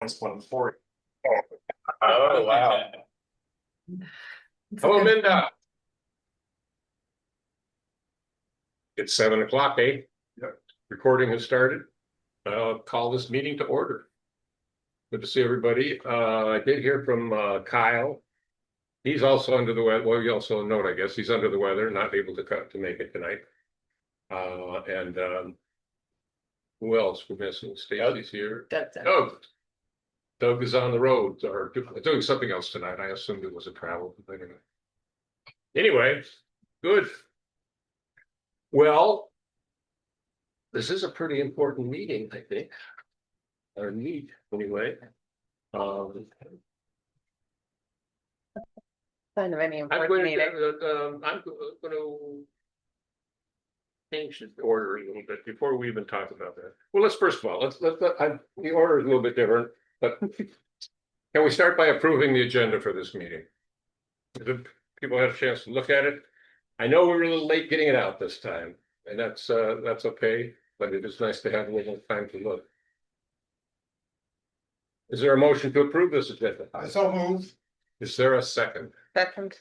It's 140. Oh, wow. Hello, Minda. It's 7 o'clock, eh? Yep. Recording has started. I'll call this meeting to order. Good to see everybody. I did hear from Kyle. He's also under the weather. Well, you also note, I guess, he's under the weather, not able to make it tonight. And who else we're missing? Stacy's here. Doug is on the road or doing something else tonight. I assumed it was a travel thing. Anyway, good. Well, this is a pretty important meeting, I think. Or meet, anyway. Sign of any I'm important going meeting. to change the order a little bit before we even talk about that. Well, let's first of all, the order is a little bit different, but can we start by approving the agenda for this meeting? If people had a chance to look at it. I know we were a little late getting it out this time, and that's okay, but it is nice to have a little time to look. Is there a motion to approve this agenda? I so moved. Is there a second? Second.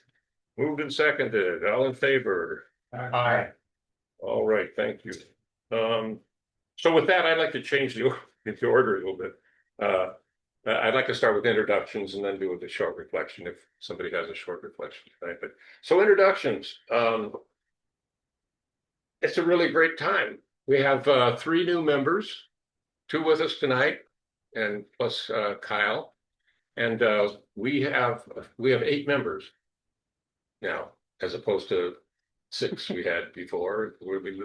Moved and seconded, all in favor? Aye. All right, thank you. So with that, I'd like to change the order a little bit. I'd like to start with introductions and then do a short reflection if somebody has a short reflection tonight. But so introductions. It's a really great time. We have 3 new members, 2 with us tonight, and plus Kyle. And we have 8 members now, as opposed to 6 we had before. We'll be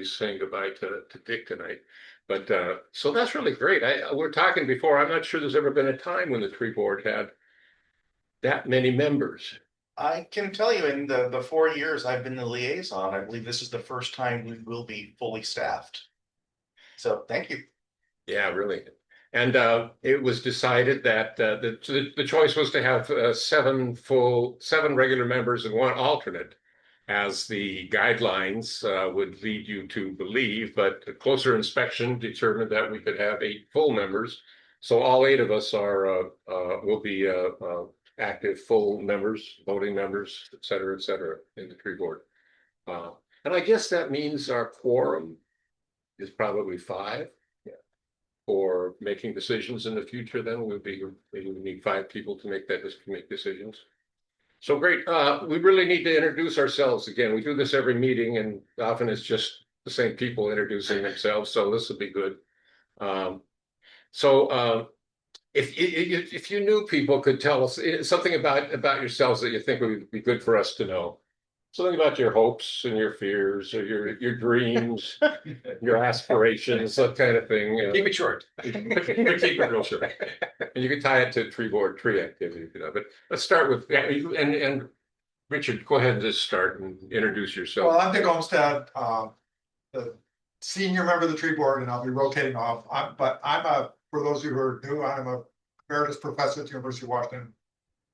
saying goodbye to Dick tonight. But so that's really great. We're talking before. I'm not sure there's ever been a time when the tree board had that many members. I can tell you in the 4 years I've been the liaison, I believe this is the first time we will be fully staffed. So thank you. Yeah, really. And it was decided that the choice was to have 7 regular members and 1 alternate, as the guidelines would lead you to believe, but a closer inspection determined that we could have 8 full members. So all 8 of us will be active full members, voting members, et cetera, in the tree board. And I guess that means our quorum is probably 5. For making decisions in the future, then maybe we need 5 people to make decisions. So great. We really need to introduce ourselves again. We do this every meeting, and often it's just the same people introducing themselves. So this will be good. If you knew people could tell us something about yourselves that you think would be good for us to know. Something about your hopes and your fears, or your dreams, your aspirations, that kind of thing. Keep it short. Keep it real short. And you can tie it to tree activity, but let's start with and Richard, go ahead and just start and introduce yourself. Well, I'm Dick Olmsted, the senior member of the tree board, and I'll be rotating off. For those of you who are new, I'm a emeritus professor at the University of Washington,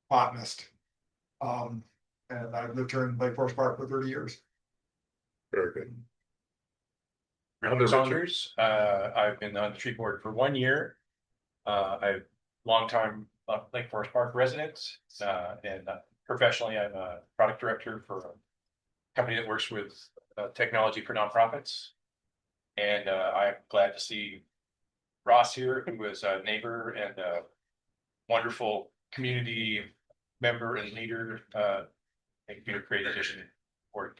botanist. And I've lived here in Lake Forest Park for 30 years. Very good. Robert Saunders. I've been on the tree board for 1 year. I'm longtime Lake Forest Park resident, and professionally, I'm a product director for a company that works with technology for nonprofits. And I'm glad to see Ross here, who is a neighbor and a wonderful community member and leader. I think be a great addition for.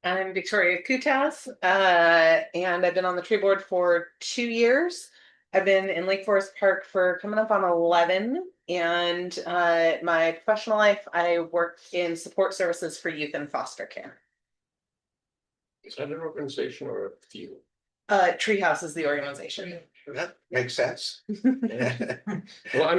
I'm Victoria Kutas, and I've been on the tree board for 2 years. I've been in Lake Forest Park for coming up on 11, and my professional life, I work in support services for youth and foster care. Is that an organization or a few? Treehouse is the organization. That makes sense. Well,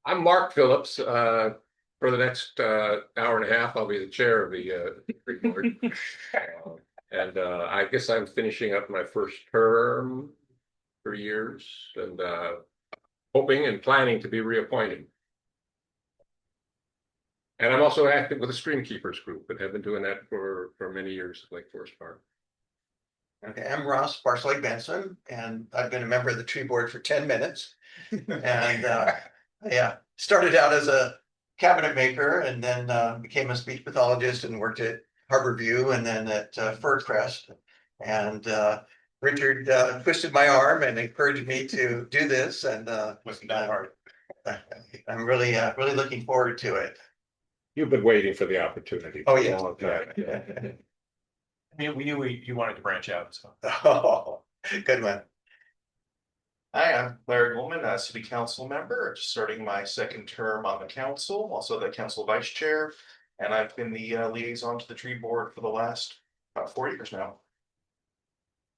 I'm Mark Phillips. For the next hour and a half, I'll be the chair of the tree board. And I guess I'm finishing up my first term, 3 years, and hoping and planning to be reappointed. And I'm also active with the Stream Keepers group, and have been doing that for many years at Lake Forest Park. Okay, I'm Ross Barsley Benson, and I've been a member of the tree board for 10 minutes. And yeah, started out as a cabinet maker and then became a speech pathologist and worked at Harbor View and then at Fircrest. And Richard twisted my arm and encouraged me to do this, and Wasn't that hard. I'm really looking forward to it. You've been waiting for the opportunity. Oh, for a yeah. long time. I mean, we knew you wanted to branch out, so. Oh, good one. Hi, I'm Larry Goldman, a city council member, just starting my second term on the council, also the council vice chair. And I've been the liaison to the tree board for the last about 4 years now.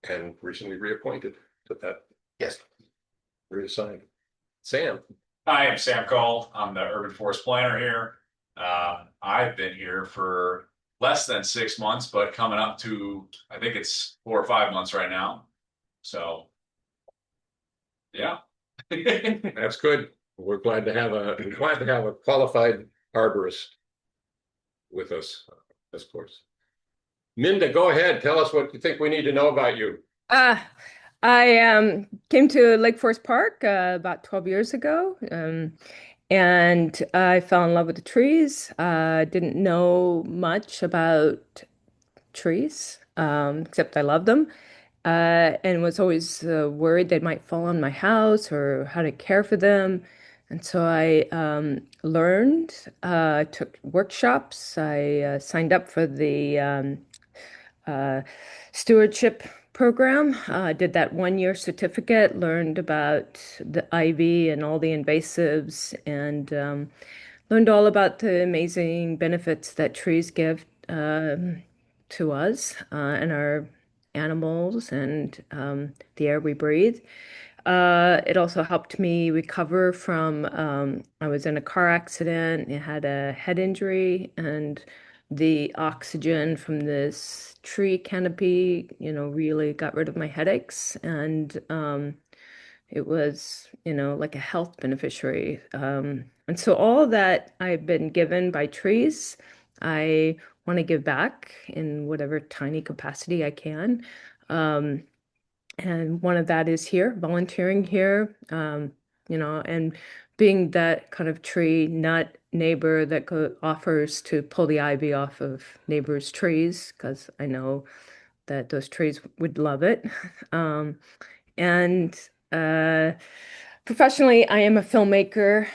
And recently reappointed to that, Yes. reassigned. Sam, Hi, I'm Sam Cole. I'm the urban forest planner here. I've been here for less than 6 months, but coming up to, I think it's 4 or 5 months right now. So, yeah. that's good. We're glad to have a qualified arborist with us, of course. Minda, go ahead. Tell us what you think we need to know about you. I came to Lake Forest Park about 12 years ago, and I fell in love with the trees. Didn't know much about trees, except I loved them, and was always worried they might fall on my house or how to care for them. And so I learned, took workshops. I signed up for the stewardship program. Did that 1 year certificate, learned about the ivy and all the invasives, and learned all about the amazing benefits that trees give to us and our animals and the air we breathe. It also helped me recover from, I was in a car accident, I had a head injury, and the oxygen from this tree canopy, really got rid of my headaches. And it was, like a health beneficiary. And so all that I've been given by trees, I want to give back in whatever tiny capacity I can. And one of that is here, volunteering here, and being that kind of tree nut neighbor that offers to pull the ivy off of neighbors' trees, because I know that those trees would love it. And professionally, I am a filmmaker,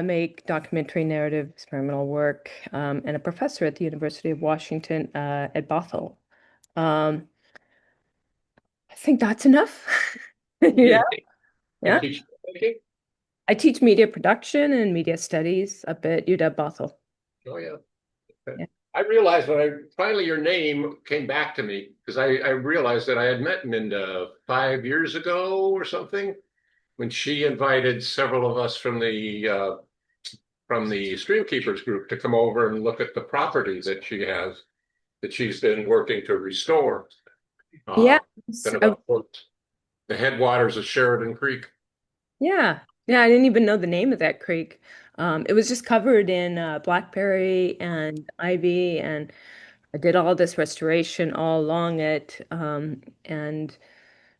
make documentary, narrative, experimental work, and a professor at the University of Washington at Bothell. I think that's enough. Yeah. Yeah. I teach media production and media studies up at UW Bothell. Oh, yeah. Yeah. I realized finally your name came back to me because I realized that I had met Minda 5 years ago or something when she invited several of us from the Streamkeepers group to come over and look at the property that she has that she's been working to restore. Yeah. Been about the headwaters of Sheridan Creek. Yeah. Yeah. I didn't even know the name of that creek. It was just covered in blackberry and ivy, and I did all this restoration all along it, and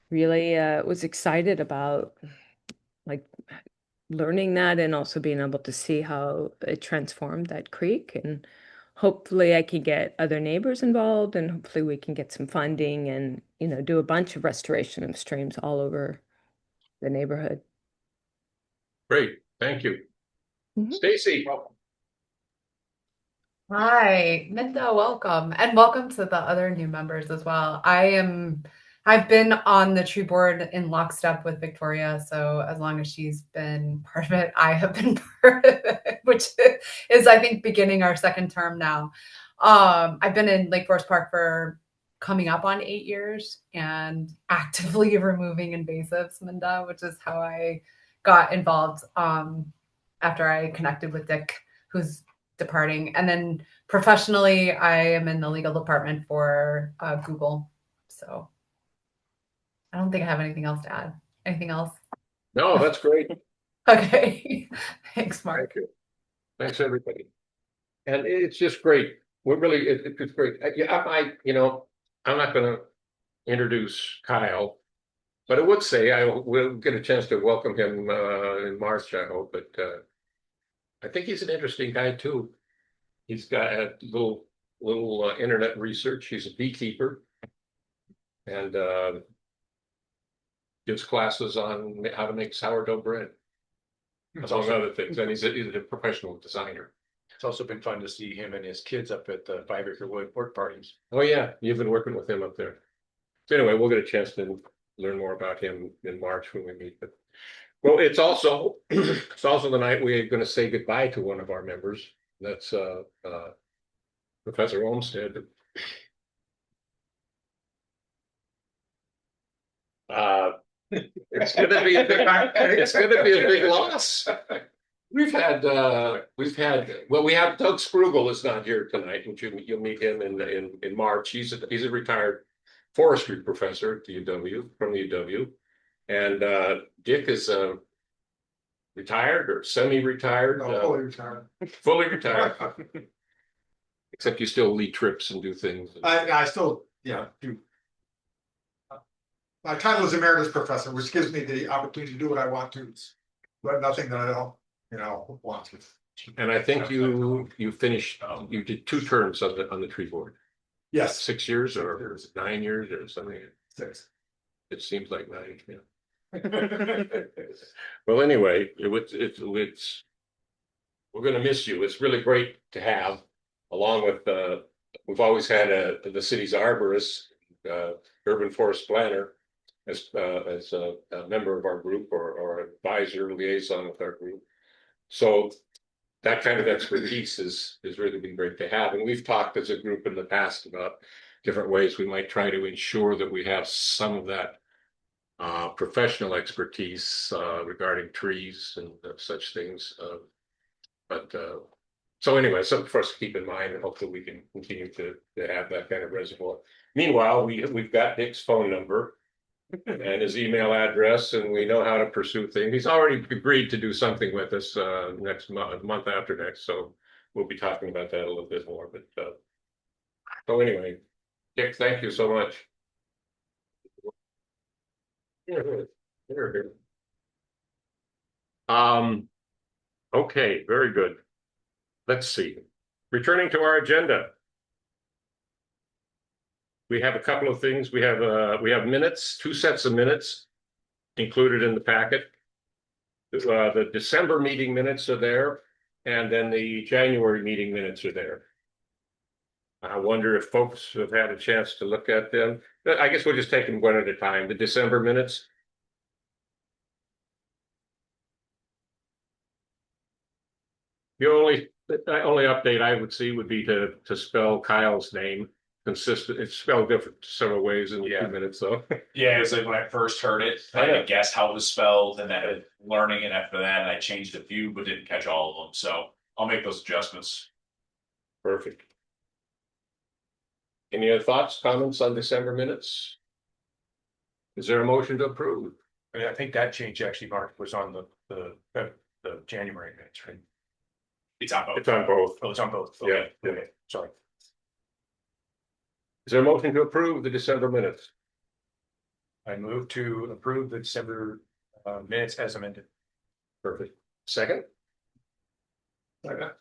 really was excited about like learning that and also being able to see how it transformed that creek. And hopefully I can get other neighbors involved, and hopefully we can get some funding and, do a bunch of restoration of streams all over the neighborhood. Great, thank you. Mhm. Stacy. Hi, Minda, welcome. And welcome to the other new members as well. I've been on the tree board in lockstep with Victoria, so as long as she's been part of it, I have been part of it, which is, I think, beginning our second term now. I've been in Lake Forest Park for coming up on 8 years and actively removing invasives, Minda, which is how I got involved after I connected with Dick, who's departing. And then professionally, I am in the legal department for Google. So I don't think I have anything else to add. Anything else? No, that's great. Okay. Thanks, Mark. Thank you. Thanks, everybody. And it's just great. We're really, it's great. Yeah, I'm not gonna introduce Kyle. But I would say I will get a chance to welcome him in March, I hope. But I think he's an interesting guy too. He's got a little internet research. He's a beekeeper and gives classes on how to make sourdough bread, among other things. And he's a professional designer. It's also been fun to see him and his kids up at the 5 Acre Wood work parties. Oh yeah, you've been working with him up there. So anyway, we'll get a chance to learn more about him in March when we meet. But well, it's also the night we're going to say goodbye to one of our members. That's Professor Olmsted. It's going to be a big loss. We have Doug Sprugel is not here tonight, which you'll meet him in March. He's a retired forestry professor at the UW from the UW, and Dick is retired or semi-retired. No, fully retired. Fully retired. Except you still lead trips and do things. I still, yeah, do. My title is emeritus professor, which gives me the opportunity to do what I want to, but nothing that I don't, want to. And I think you finished, you did 2 terms on the tree board. Yes. 6 years or 9 years or something. 6. It seems like 9, yeah. Well, anyway, it's we're going to miss you. It's really great to have, along with we've always had the city's arborist, urban forest planner, as a member of our group or advisor liaison with our group. So that kind of expertise is really been great to have. And we've talked as a group in the past about different ways we might try to ensure that we have some of that professional expertise regarding trees and such things. So anyway, something for us to keep in mind, and hopefully we can continue to have that kind of reservoir. Meanwhile, we've got Dick's phone number and his email address, and we know how to pursue things. He's already agreed to do something with us next month after next, so we'll be talking about that a little bit more. But so anyway, Dick, thank you so much. Here. Okay, very good. Let's see. Returning to our agenda. We have a couple of things. We have minutes, 2 sets of minutes included in the packet. The December meeting minutes are there, and then the January meeting minutes are there. I wonder if folks have had a chance to look at them. I guess we'll just take them one at a time. The December minutes. The only update I would see would be to spell Kyle's name consistent. It's spelled different several ways in the 2 minutes, though. Yeah, it's like when I first heard it, I had guessed how it was spelled, and then learning it after that, I changed a few, but didn't catch all of them. So I'll make those adjustments. Perfect. Any other thoughts, comments on December minutes? Is there a motion to approve? I think that change actually, Mark, was on the January minutes, right? It's on both. It's on both. Oh, it's on both. Yeah. Okay. Okay. Sorry. Is there a motion to approve the December minutes? I move to approve the December minutes as amended. Perfect. Second? Second.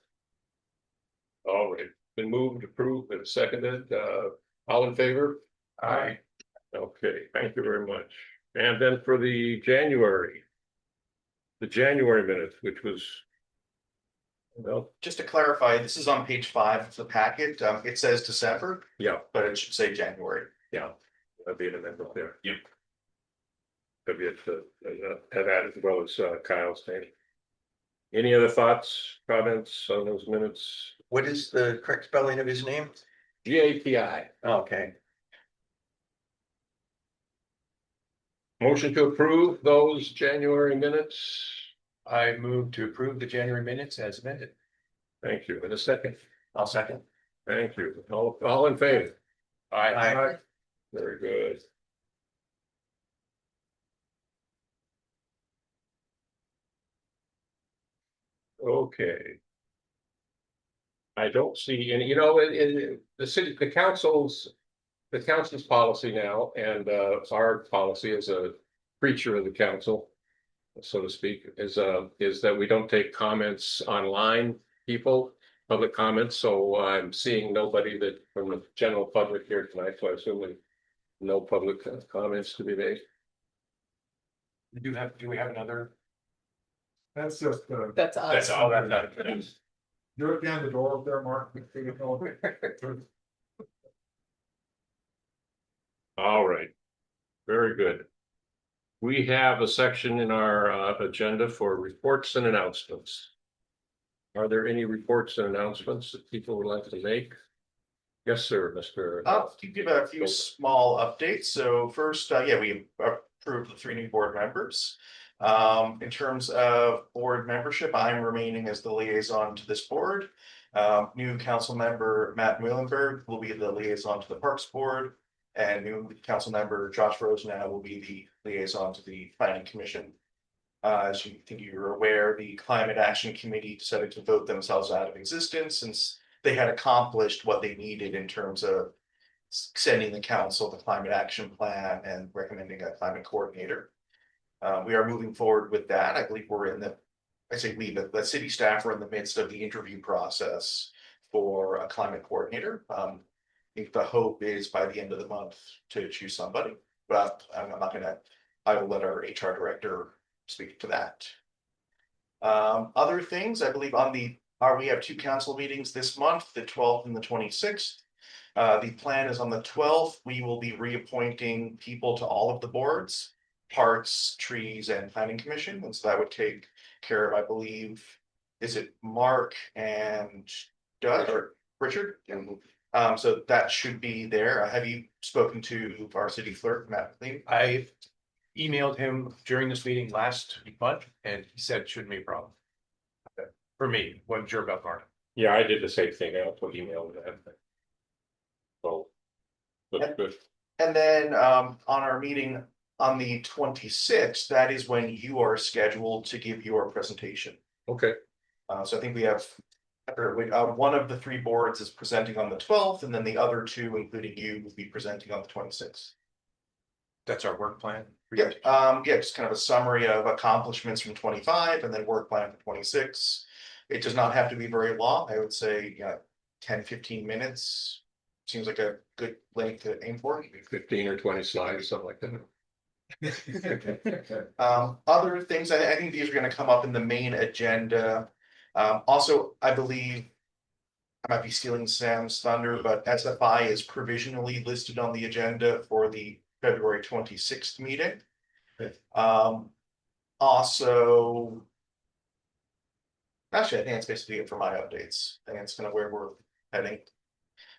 All right. Been moved, approved, and seconded. All in favor? Aye. Okay, thank you very much. And then for the January minutes, which was, well, Just to clarify, this is on page 5 of the packet. It says December, yeah, but it should say January. yeah, that'd be an amendment there. Yep. That'd be it, have that as well as Kyle's name. Any other thoughts, comments on those minutes? What is the correct spelling of his name? GAPI. Okay. Motion to approve those January minutes. I move to approve the January minutes as amended. Thank you. In a second. I'll second. Thank you. All in favor? Aye. Very good. Okay. I don't see any, the city, the the council's policy now, and our policy as a creature of the council, so to speak, is that we don't take comments online, public comments. So I'm seeing nobody that from the general public here tonight, so I assume no public comments to be made. Do we have another? That's just, That's us. That's all that. do it down the door up there, Mark. All right, very good. We have a section in our agenda for reports and announcements. Are there any reports and announcements that people would like to make? Yes, sir, Mr. I'll give a few small updates. So first, yeah, we approved the 3 new board members. In terms of board membership, I'm remaining as the liaison to this board. New council member Matt Muhlenberg will be the liaison to the Parks Board, and new council member Josh Rosenau will be the liaison to the Planning Commission. As you think you're aware, the Climate Action Committee decided to vote themselves out of existence since they had accomplished what they needed in terms of sending the council the climate action plan and recommending a climate coordinator. We are moving forward with that. I believe we're in the city staff are in the midst of the interview process for a climate coordinator. I think the hope is by the end of the month to choose somebody, but I will let our HR director speak to that. Other things, I believe we have 2 council meetings this month, the 12th and the 26th. The plan is on the 12th, we will be reappointing people to all of the boards, Parks, Trees, and Planning Commission. And so that would take care of, I believe, is it Mark and Doug or Richard? So that should be there. Have you spoken to our city clerk, Matt McLean? I emailed him during this meeting last month and he said it shouldn't be a problem. Okay. For me, wasn't sure about Mark. Yeah, I did the same thing. I also emailed that. So, good. And then on our meeting on the 26th, that is when you are scheduled to give your presentation. Okay. So I think we have one of the 3 boards is presenting on the 12th, and then the other 2, including you, will be presenting on the 26th. That's our work plan. Yeah, just kind of a summary of accomplishments from 25 and then work plan for 26. It does not have to be very long. I would say, 10-15 minutes seems like a good length to aim for. 15 or 20 slides, something like that. Other things, I think these are going to come up in the main agenda. Also, I believe I might be stealing Sam's thunder, but SFI is provisionally listed on the agenda for the February 26th meeting. Also, actually, I think that's basically it for my updates. I think it's kind of where we're heading.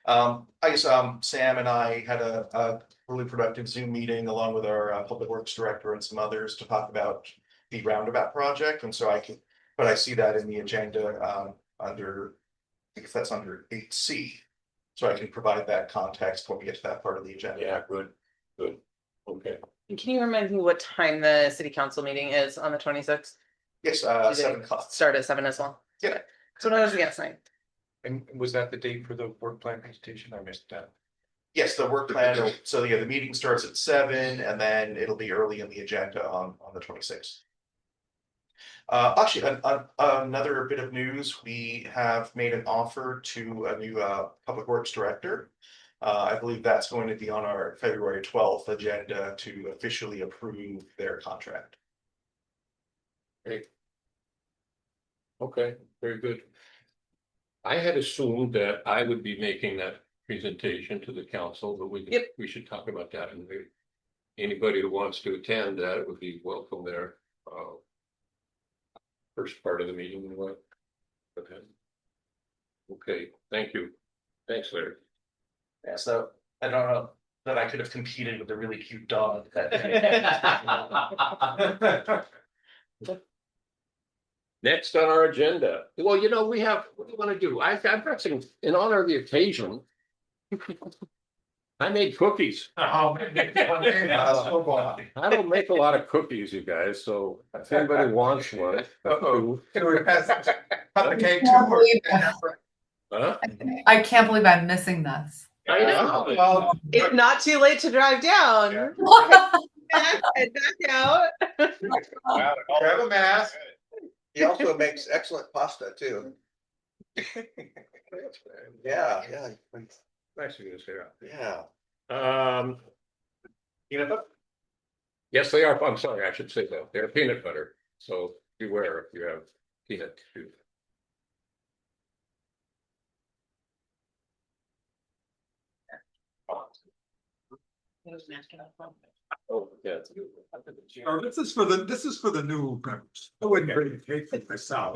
I guess Sam and I had a really productive Zoom meeting along with our public works director and some others to talk about the roundabout project. And so I see that in the agenda under, I guess that's under 8C. So I can provide that context when we get to that part of the agenda. Yeah, good. Okay. And can you remind me what time the city council meeting is on the 26th? Yes, Do they 7 o'clock. Start at 7 as well? Yeah. So what I was against tonight. And was that the date for the work plan presentation? I missed that. Yes, the work plan. So yeah, the meeting starts at 7 and then it'll be early in the agenda on the 26th. Actually, another bit of news, we have made an offer to a new public works director. I believe that's going to be on our February 12th agenda to officially approve their contract. Great. Okay, very good. I had assumed that I would be making that presentation to the council, but we should talk about that. And anybody who wants to attend that would be welcome there. First part of the meeting. Okay, thank you. Thanks, Larry. Yeah, so I don't know that I could have competed with a really cute dog. Next on our agenda. Well, we have, what do you want to do? I've got some, in honor of the occasion. I made cookies. Oh, I don't make a lot of cookies, you guys, so if anybody wants one. Can we pass cut the cake Can't too? Huh? I can't believe I'm missing this. I know. Well, It's not too late to drive down. Yeah. Head back out. grab a mask. He also makes excellent pasta too. Yeah, yeah, Nice of you to say yeah. that. Peanut butter? Yes, they are. I'm sorry, I should say that. They're peanut butter. So beware if you have peanut too. Oh, yeah. Oh, this is for the new members. I wouldn't bring a cake for myself.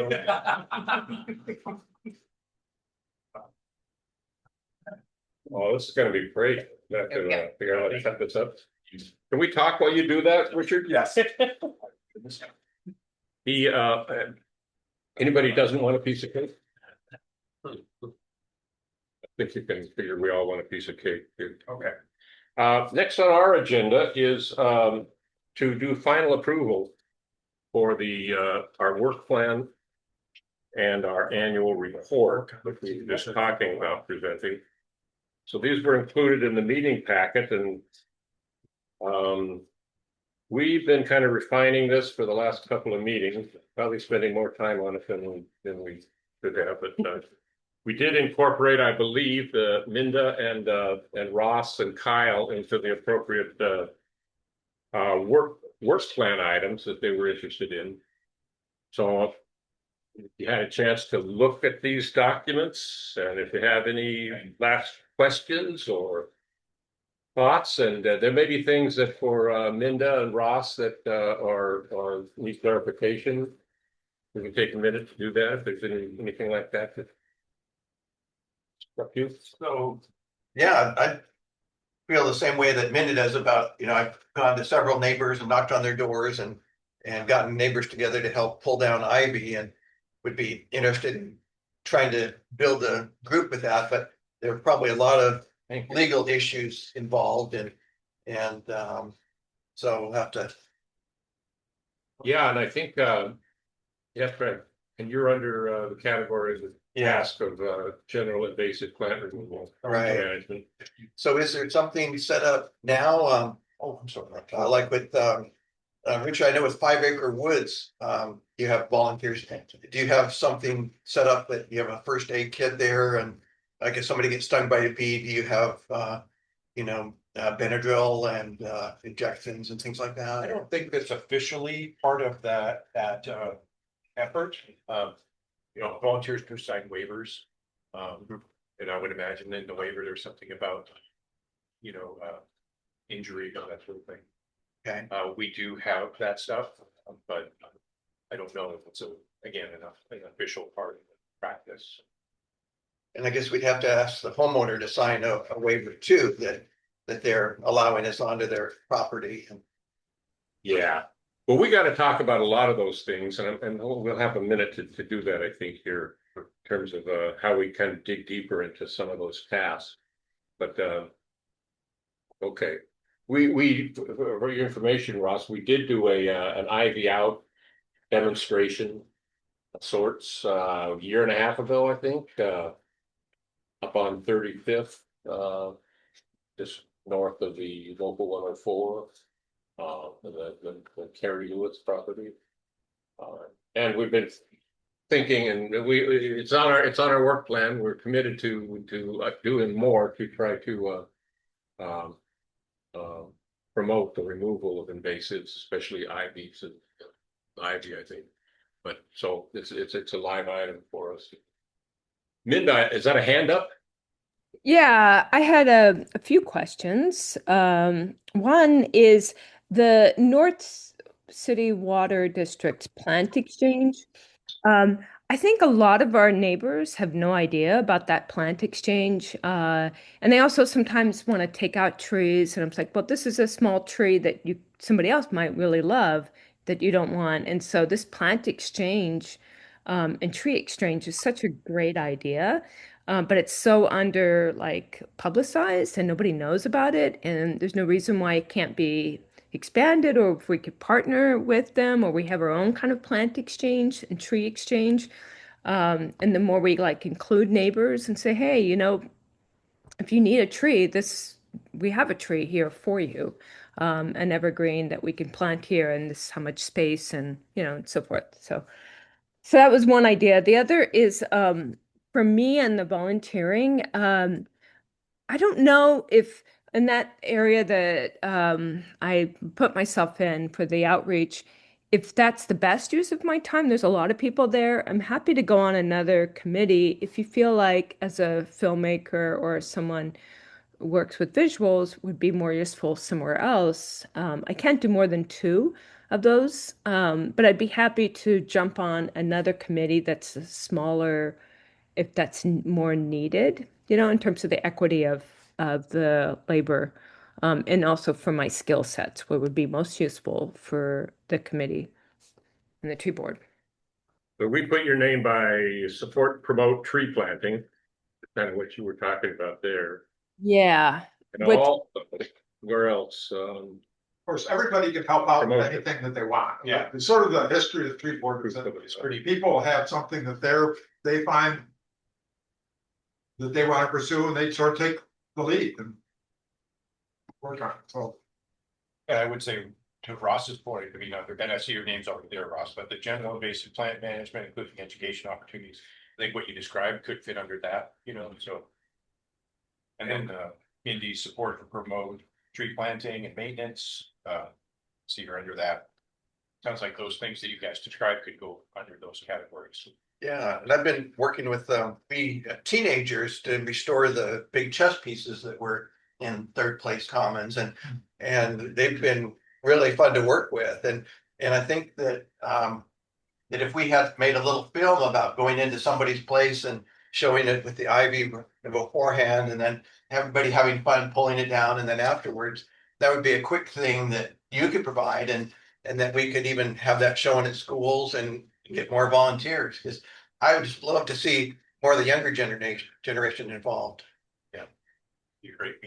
Oh, this is gonna be great. I have to figure out how to set this up. Can we talk while you do that, Richard? Yes. He, anybody doesn't want a piece of cake? I think you can figure we all want a piece of cake. Okay. Next on our agenda is to do final approval for the our work plan and our annual report, which we were just talking about presenting. So these were included in the meeting packet, and we've been kind of refining this for the last couple of meetings, probably spending more time on it than we should have, but we did incorporate, I believe, Minda and Ross and Kyle into the appropriate work plan items that they were interested in. So if you had a chance to look at these documents, and if you have any last questions or thoughts, and there may be things that for Minda and Ross that are need clarification, we can take a minute to do that if there's anything like that. So, yeah, I feel the same way that Minda does about, I've gone to several neighbors and knocked on their doors and gotten neighbors together to help pull down ivy, and would be interested in trying to build a group with that, but there are probably a lot of legal issues involved, and so we'll have to. Yeah, and I think yes, Fred, and you're under the category of the task of general invasive plant removal management. So is there something set up now? Oh, I'm sorry. Like with Richard, I know with 5 Acre Woods, you have volunteers. Do you have something set up that you have a first aid kit there, and like if somebody gets stung by a bee, do you have Benadryl and injections and things like that? I don't think that's officially part of that effort. Volunteers do sign waivers. And I would imagine in the waiver, there's something about, injury or that sort of thing. Okay. We do have that stuff, but I don't know if it's an official part of the practice. And I guess we'd have to ask the homeowner to sign a waiver too, that they're allowing us onto their property. Yeah. Well, we got to talk about a lot of those things, and we'll have a minute to do that, I think, here in terms of how we kind of dig deeper into some of those tasks. But okay, we for your information, Ross, we did do an ivy out demonstration of sorts a year and a half ago, I think, up on 35th, just north of the local 104. The Carrie Lewis property, and we've been thinking, and it's on our work plan. We're committed to doing more to try to promote the removal of invasives, especially ivy, I think. But so it's a live item for us. Minda, is that a hand up? Yeah, I had a few questions. One is the North City Water District's plant exchange. I think a lot of our neighbors have no idea about that plant exchange. And they also sometimes want to take out trees. And I'm like, well, this is a small tree that somebody else might really love that you don't want. And so this plant exchange and tree exchange is such a great idea. But it's so under publicized and nobody knows about it. And there's no reason why it can't be expanded, or if we could partner with them, or we have our own kind of plant exchange and tree exchange. And the more we include neighbors and say, hey, if you need a tree, we have a tree here for you, an evergreen that we can plant here, and this is how much space and and so forth. So that was one idea. The other is for me and the volunteering. I don't know if in that area that I put myself in for the outreach, if that's the best use of my time. There's a lot of people there. I'm happy to go on another committee if you feel like, as a filmmaker or someone who works with visuals, would be more useful somewhere else. I can't do more than two of those, but I'd be happy to jump on another committee that's a smaller if that's more needed, in terms of the equity of the labor, and also for my skill sets, what would be most useful for the committee and the tree board. So we put your name by support, promote tree planting, kind of what you were talking about there. Yeah. And Which, where else? Of course, everybody can help out with Promotion. anything that they want. Yeah. It's sort of the history of the tree board is that It's pretty- people have something that they find that they want to pursue, and they sort of take the lead and work on it. So And I would say to Ross's point, I mean, and I see your name's already there, Ross, but the general invasive plant management, including education opportunities, I think what you described could fit under that, so. And then Indy support for promote tree planting and maintenance, see you're under that. Sounds like those things that you guys described could go under those categories. Yeah, and I've been working with teenagers to restore the big chess pieces that were in third place commons, and they've been really fun to work with. And I think that that if we had made a little film about going into somebody's place and showing it with the ivy beforehand, and then everybody having fun pulling it down, and then afterwards, that would be a quick thing that you could provide, and that we could even have that shown at schools and get more volunteers, because I would just love to see more of the younger generation involved. Be a great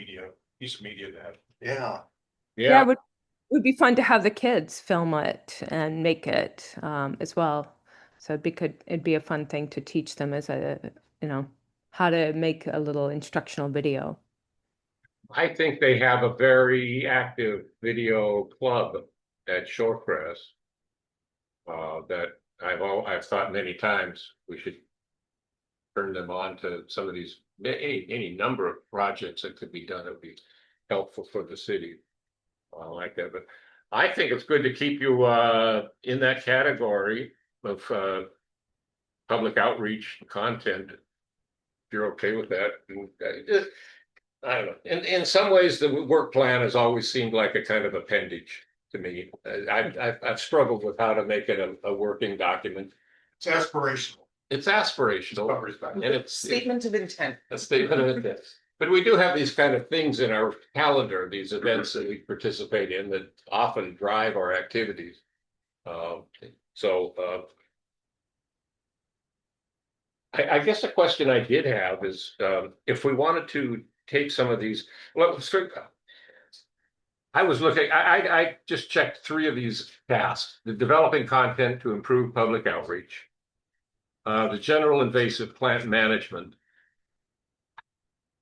piece of media to have. Yeah. yeah, it would be fun to have the kids film it and make it as well. So it'd be a fun thing to teach them as how to make a little instructional video. I think they have a very active video club at Shorecrest. That I've thought many times we should turn them on to some of these, any number of projects that could be done that would be helpful for the city. I like that, but I think it's good to keep you in that category of public outreach content. If you're okay with that. I don't know. In some ways, the work plan has always seemed like a kind of appendage to me. I've struggled with how to make it a working document. it's aspirational. It's aspirational, and it's Statement of intent. a statement of intent. But we do have these kind of things in our calendar, these events that we participate in that often drive our activities. I guess the question I did have is if we wanted to take some of these, well, I was looking, I just checked 3 of these tasks: the developing content to improve public outreach, the general invasive plant management,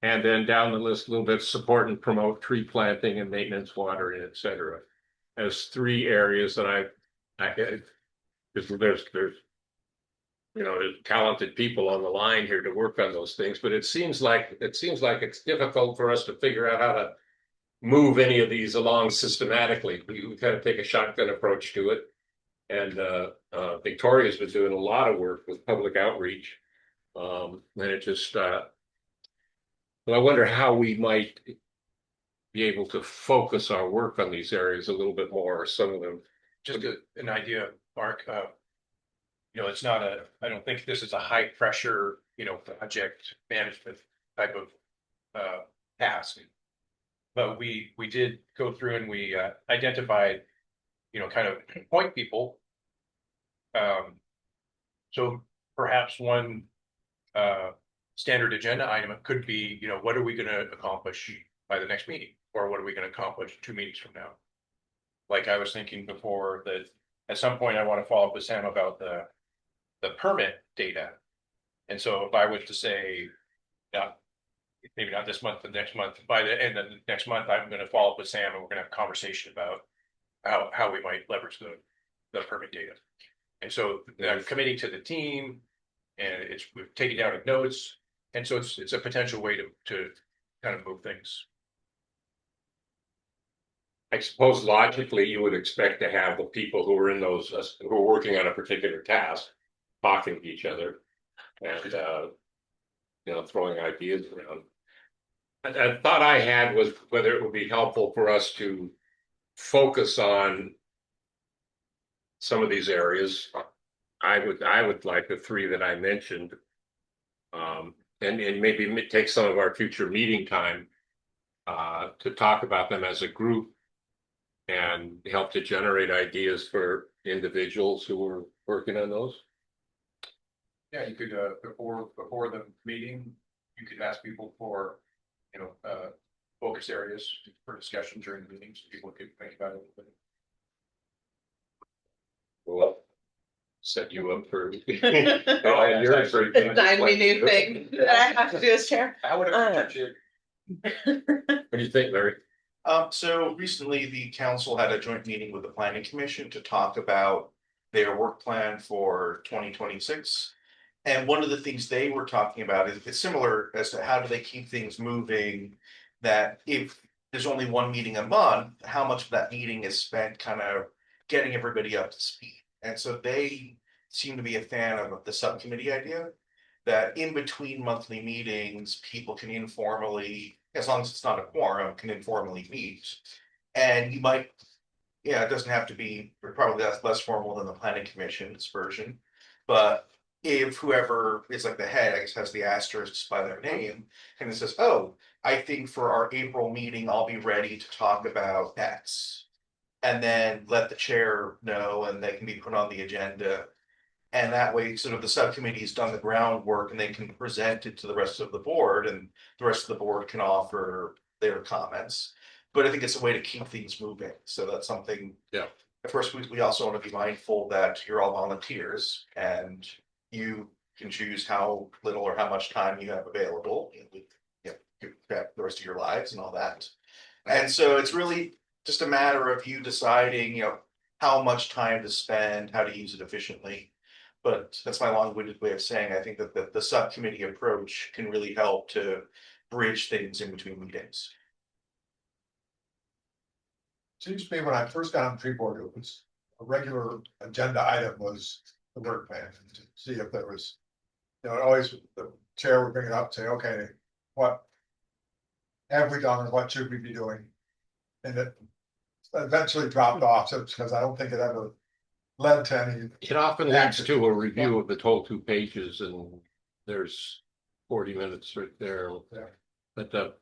and then down the list a little bit, support and promote tree planting and maintenance, watering, et cetera, as 3 areas that there's there's talented people on the line here to work on those things, but it seems like it's difficult for us to figure out how to move any of these along systematically. We kind of take a shotgun approach to it, and Victoria's been doing a lot of work with public outreach, and it just I wonder how we might be able to focus our work on these areas a little bit more, or some of them. Just an idea, Mark, it's not I don't think this is a high pressure, project management type of task. But we did go through and we identified, kind of point people. So perhaps one standard agenda item could be, what are we going to accomplish by the next meeting? Or what are we going to accomplish 2 meetings from now? Like I was thinking before, that at some point I want to follow up with Sam about the permit data. And so if I was to say, maybe not this month, but next month. By the end of the next month, I'm going to follow up with Sam and we're going to have a conversation about how we might leverage the permit data. And so I'm committing to the team and we've taken down notes. And so it's a potential way to kind of move things. I suppose logically you would expect to have the people who are in those, who are working on a particular task, talking to each other and, throwing ideas around. A thought I had was whether it would be helpful for us to focus on some of these areas. I would like the three that I mentioned. And maybe take some of our future meeting time to talk about them as a group and help to generate ideas for individuals who are working on those. Yeah, you could before the meeting, you could ask people for focus areas for discussion during the meeting, so people could think about it. Well, set you up for Design me new thing that I have to do as chair. I would have touched What do you think, Larry? So recently the council had a joint meeting with the planning commission to talk about their work plan for 2026. And one of the things they were talking about is it's similar as to how do they keep things moving, that if there's only one meeting a month, how much of that meeting is spent kind of getting everybody up to speed. And so they seem to be a fan of the subcommittee idea, that in between monthly meetings, people can informally, as long as it's not a quorum, can informally meet. And you might, it doesn't have to be, probably that's less formal than the planning commission's version. But if whoever is like the head, I guess, has the asterisks by their name, and it says, oh, I think for our April meeting, I'll be ready to talk about X. And then let the chair know, and they can be put on the agenda. And that way, sort of the subcommittee's done the groundwork and they can present it to the rest of the board and the rest of the board can offer their comments. But I think it's a way to keep things moving. So that's something. Yeah. Of course, we also want to be mindful that you're all volunteers and you can choose how little or how much time you have available. The rest of your lives and all that. And so it's really just a matter of you deciding, how much time to spend, how to use it efficiently. But that's my long-winded way of saying, I think that the subcommittee approach can really help to bridge things in between meetings. Seems to me when I first got on the tree board, it was a regular agenda item was the work plan to see if there was, always the chair would bring it up, say, okay, what have we done and what should we be doing? And it eventually dropped off, so because I don't think it ever led to any. It often leads to a review of the whole 2 pages and there's 40 minutes right there. Yeah. But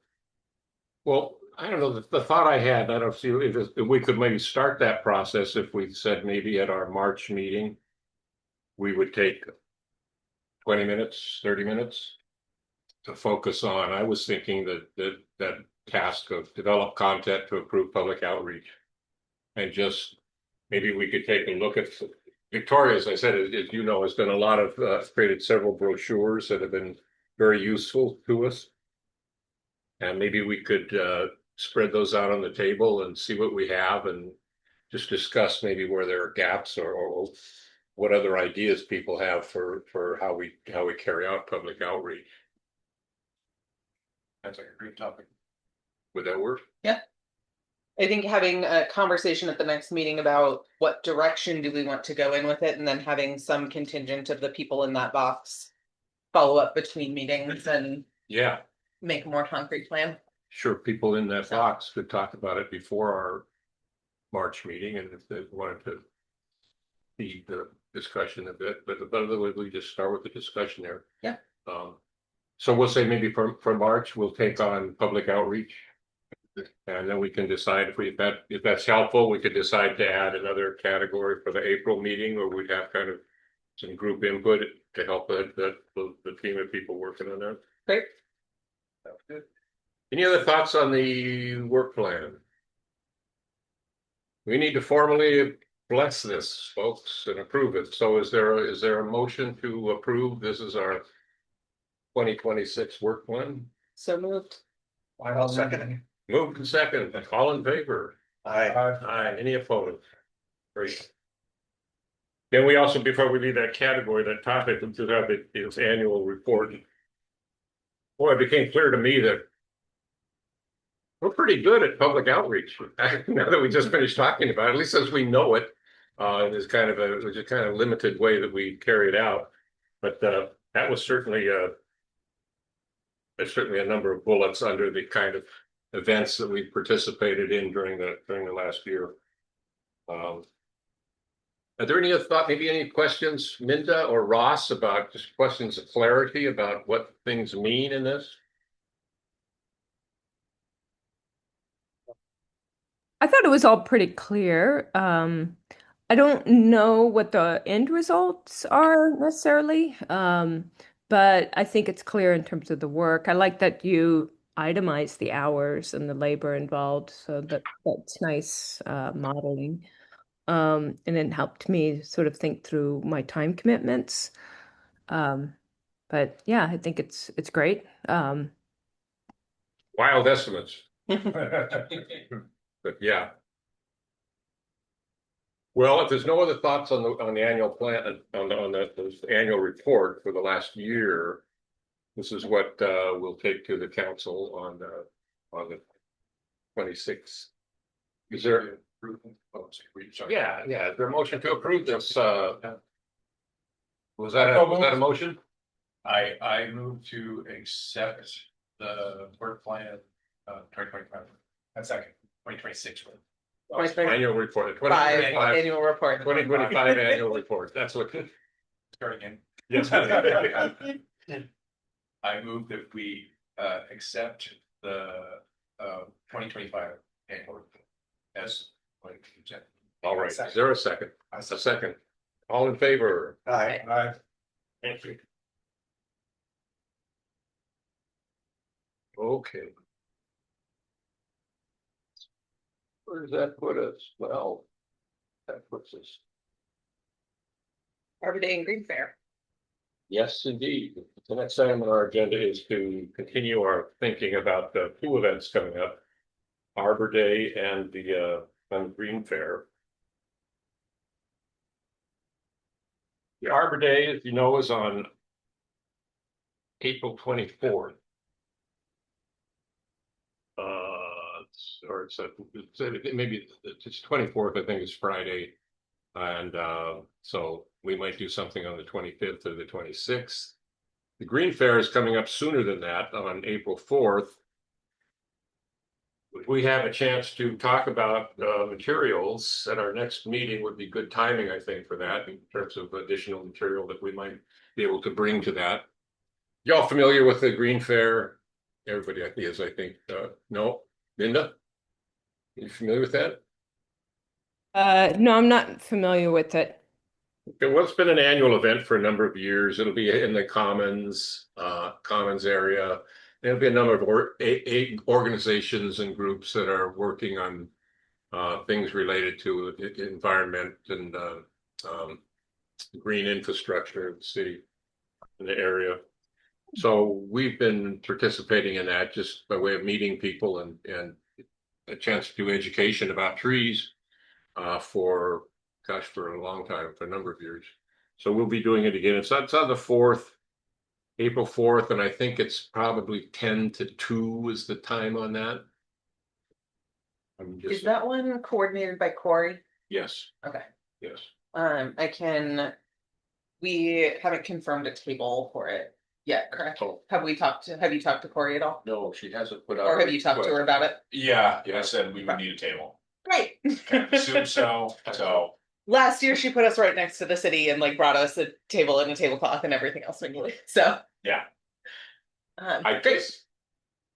well, I don't know, the thought I had, I don't see if we could maybe start that process if we said maybe at our March meeting, we would take 20 minutes, 30 minutes to focus on. I was thinking that task of develop content to improve public outreach. And just maybe we could take a look at Victoria, as I said, as you know, has done a lot of created several brochures that have been very useful to us. And maybe we could spread those out on the table and see what we have and just discuss maybe where there are gaps or what other ideas people have for how we carry out public outreach. That's like a great topic. Would that work? Yeah. I think having a conversation at the next meeting about what direction do we want to go in with it, and then having some contingent of the people in that box follow up between meetings and make a more concrete plan. Sure, people in that box could talk about it before our March meeting, and if they wanted to feed the discussion a bit, but otherwise we just start with the discussion there. Yeah. So we'll say maybe for March, we'll take on public outreach. And then we can decide if that's helpful, we could decide to add another category for the April meeting, or we'd have kind of some group input to help the team of people working on that. Great. Sounds good. Any other thoughts on the work plan? We need to formally bless this, folks, and approve it. So is there a motion to approve? This is our 2026 work plan. So moved. I'll second it. Moved and second, all in favor? Aye. Aye, any opposed? Great. Then we also, before we leave that category, that topic, we should have its annual report. Boy, it became clear to me that we're pretty good at public outreach. Now that we just finished talking about it, at least as we know it, there's kind of a limited way that we carry it out. But that was certainly there's certainly a number of bullets under the kind of events that we participated in during the last year. Are there any thought, maybe any questions, Minda or Ross, about just questions of clarity about what things mean in this? I thought it was all pretty clear. I don't know what the end results are necessarily, but I think it's clear in terms of the work. I like that you itemize the hours and the labor involved, so that's nice modeling. And it helped me sort of think through my time commitments. But yeah, I think it's great. Wild estimates, but yeah. Well, if there's no other thoughts on the annual plan, on the annual report for the last year, this is what we'll take to the council on the 26th. Is there? Yeah, yeah. Is there a motion to approve this? Was that a motion? I move to accept the work plan 2025. And second, 2026. Annual report, the Five 2025 annual report. 2025 annual report. That's what. Starting in. Yes. I move that we accept the 2025 annual report as presented. All right. Is there a second? A second. All in favor? Aye. Thank you. Okay. Where does that put us? Well, that puts us. Arbor Day and Green Fair. Yes, indeed. The next item on our agenda is to continue our thinking about the two events coming up, Arbor Day and the Green Fair. The Arbor Day, as you know, is on April 24th. Or it's maybe it's 24th, I think it's Friday. And so we might do something on the 25th or the 26th. The Green Fair is coming up sooner than that on April 4th. If we have a chance to talk about materials at our next meeting would be good timing, I think, for that in terms of additional material that we might be able to bring to that. Y'all familiar with the Green Fair? Everybody is, I think. No, Linda? You familiar with that? No, I'm not familiar with it. Okay, well, it's been an annual event for a number of years. It'll be in the Commons area. There'll be a number of organizations and groups that are working on things related to environment and green infrastructure in the city, in the area. So we've been participating in that just by way of meeting people and a chance to do education about trees for a long time, for a number of years. So we'll be doing it again. It's on the 4th, April 4th, and I think it's probably 10 to 2 is the time on that. Is that one coordinated by Corey? Yes. Okay. Yes. We haven't confirmed a table for it yet, correct? Oh. Have you talked to Corey at all? No, she hasn't put out. Or have you talked to her about it? Yeah, I said we would need a table. Great. Assume so. Last year she put us right next to the city and like brought us a table and a tablecloth and everything else. So Yeah. I guess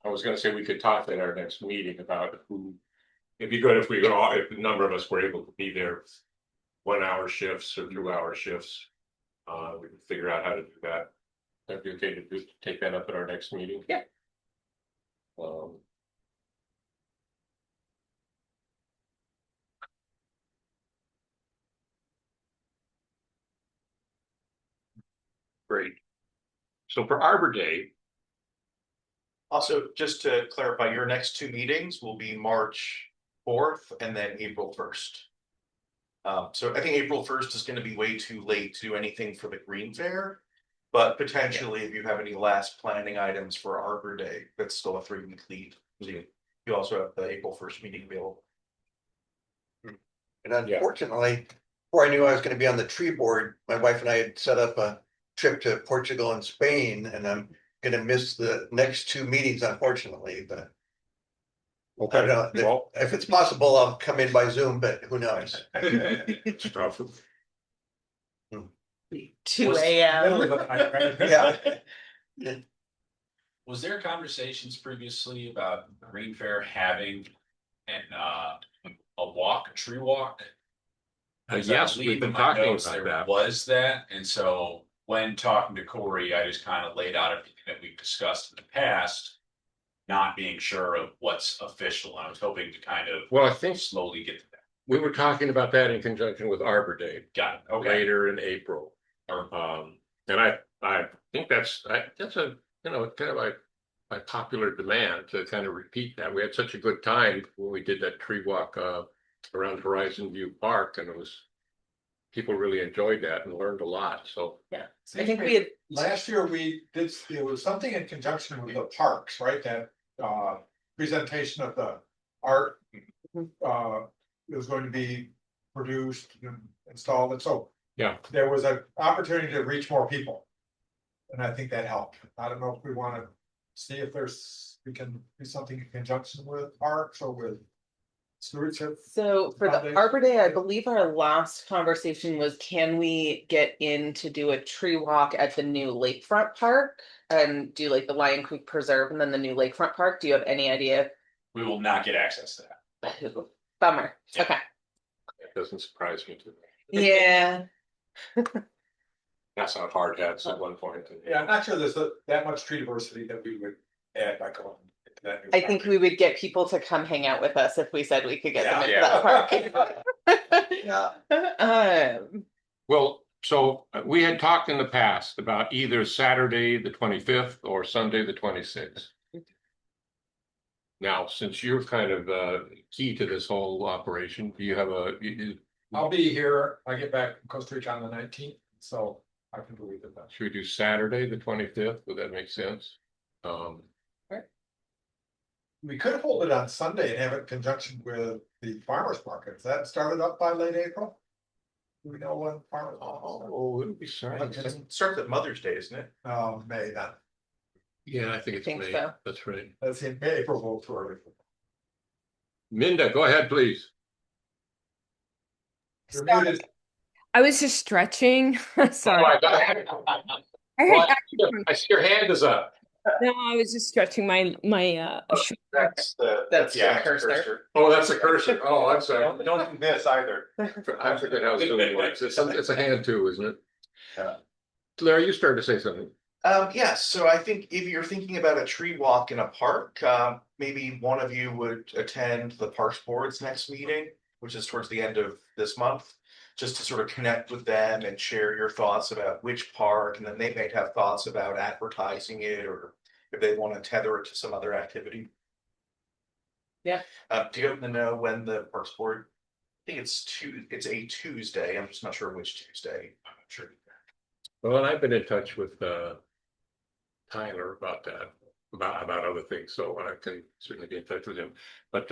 I was going to say we could talk at our next meeting about who. It'd be good if if a number of us were able to be there, 1 hour shifts or 2 hour shifts. We can figure out how to do that. That'd be okay to take that up at our next meeting. Yeah. Great. So for Arbor Day, Also, just to clarify, your next two meetings will be March 4th and then April 1st. So I think April 1st is gonna be way too late to do anything for the Green Fair. But potentially, if you have any last planning items for Arbor Day, that's still a 3-week lead. You also have the April 1st meeting available. And unfortunately, before I knew I was gonna be on the tree board, my wife and I had set up a trip to Portugal and Spain, and I'm gonna miss the next two meetings unfortunately, but. I don't know, Well, if it's possible, I'll come in by Zoom, but who knows? it's tough. 2 a.m. Yeah, Was there conversations previously about Green Fair having a walk, a tree walk? Because I Yes, believe we've been in my talking notes about there that. Was that, and so when talking to Corey, I just kind of laid out everything that we've discussed in the past. Not being sure of what's official, I was hoping to kind of Well, I think slowly get to that. we were talking about that in conjunction with Arbor Day Got it, okay. later in April. And I think that's a, kind of a popular demand to kind of repeat that. We had such a good time when we did that tree walk around Horizon View Park, and people really enjoyed that and learned a lot. So Yeah, I think we had. Last year we did, there was something in conjunction with the parks, right? That presentation of the art. It was going to be produced and installed, and so. Yeah. There was an opportunity to reach more people. And I think that helped. I don't know if we want to see if we can do something in conjunction with parks or with stewardship. So for the Foundation. Arbor Day, I believe our last conversation was, can we get in to do a tree walk at the new lakefront park and do like the Lion Creek Preserve and then the new lakefront park? Do you have any idea? We will not get access to that. Bummer. Yeah. Okay. it doesn't surprise me too. Yeah. That's not hard hats at one point. Yeah, I'm not sure there's that much tree diversity that we would add by going into that. I think we would get people to come hang out with us if we said we could get them into Yeah. that park. yeah, Well, so we had talked in the past about either Saturday, the 25th or Sunday, the 26th. Now, since you're kind of key to this whole operation, do you have I'll be here. I get back from Costa Rica on the 19th, so I can believe that. should we do Saturday, the 25th? Would that make sense? We could hold it on Sunday and have it in conjunction with the farmers market. Is that started up by late April? Do we know when farmers? Oh, it'll be sorry. It starts at Mother's Day, isn't it? Oh, May then. Yeah, I think it's May. so. That's right. That's in April, will too early. Minda, go ahead, please. You're muted. I was just stretching. Sorry. Well, I see your hand is up. No, I was just stretching my That's the cursor. Oh, that's a cursor. Oh, I'm sorry. Don't do this either. I forget how Zoom works. It's a hand too, isn't it? Yeah. Larry, you started to say something. Yes, so I think if you're thinking about a tree walk in a park, maybe one of you would attend the Parks Board's next meeting, which is towards the end of this month, just to sort of connect with them and share your thoughts about which park, and then they might have thoughts about advertising it, or if they want to tether it to some other activity. Yeah. Do you happen to know when the Parks Board? I think it's a Tuesday. I'm just not sure which Tuesday. I'm not sure. Well, and I've been in touch with Tyler about that, about other things, so I can certainly be in touch with him. But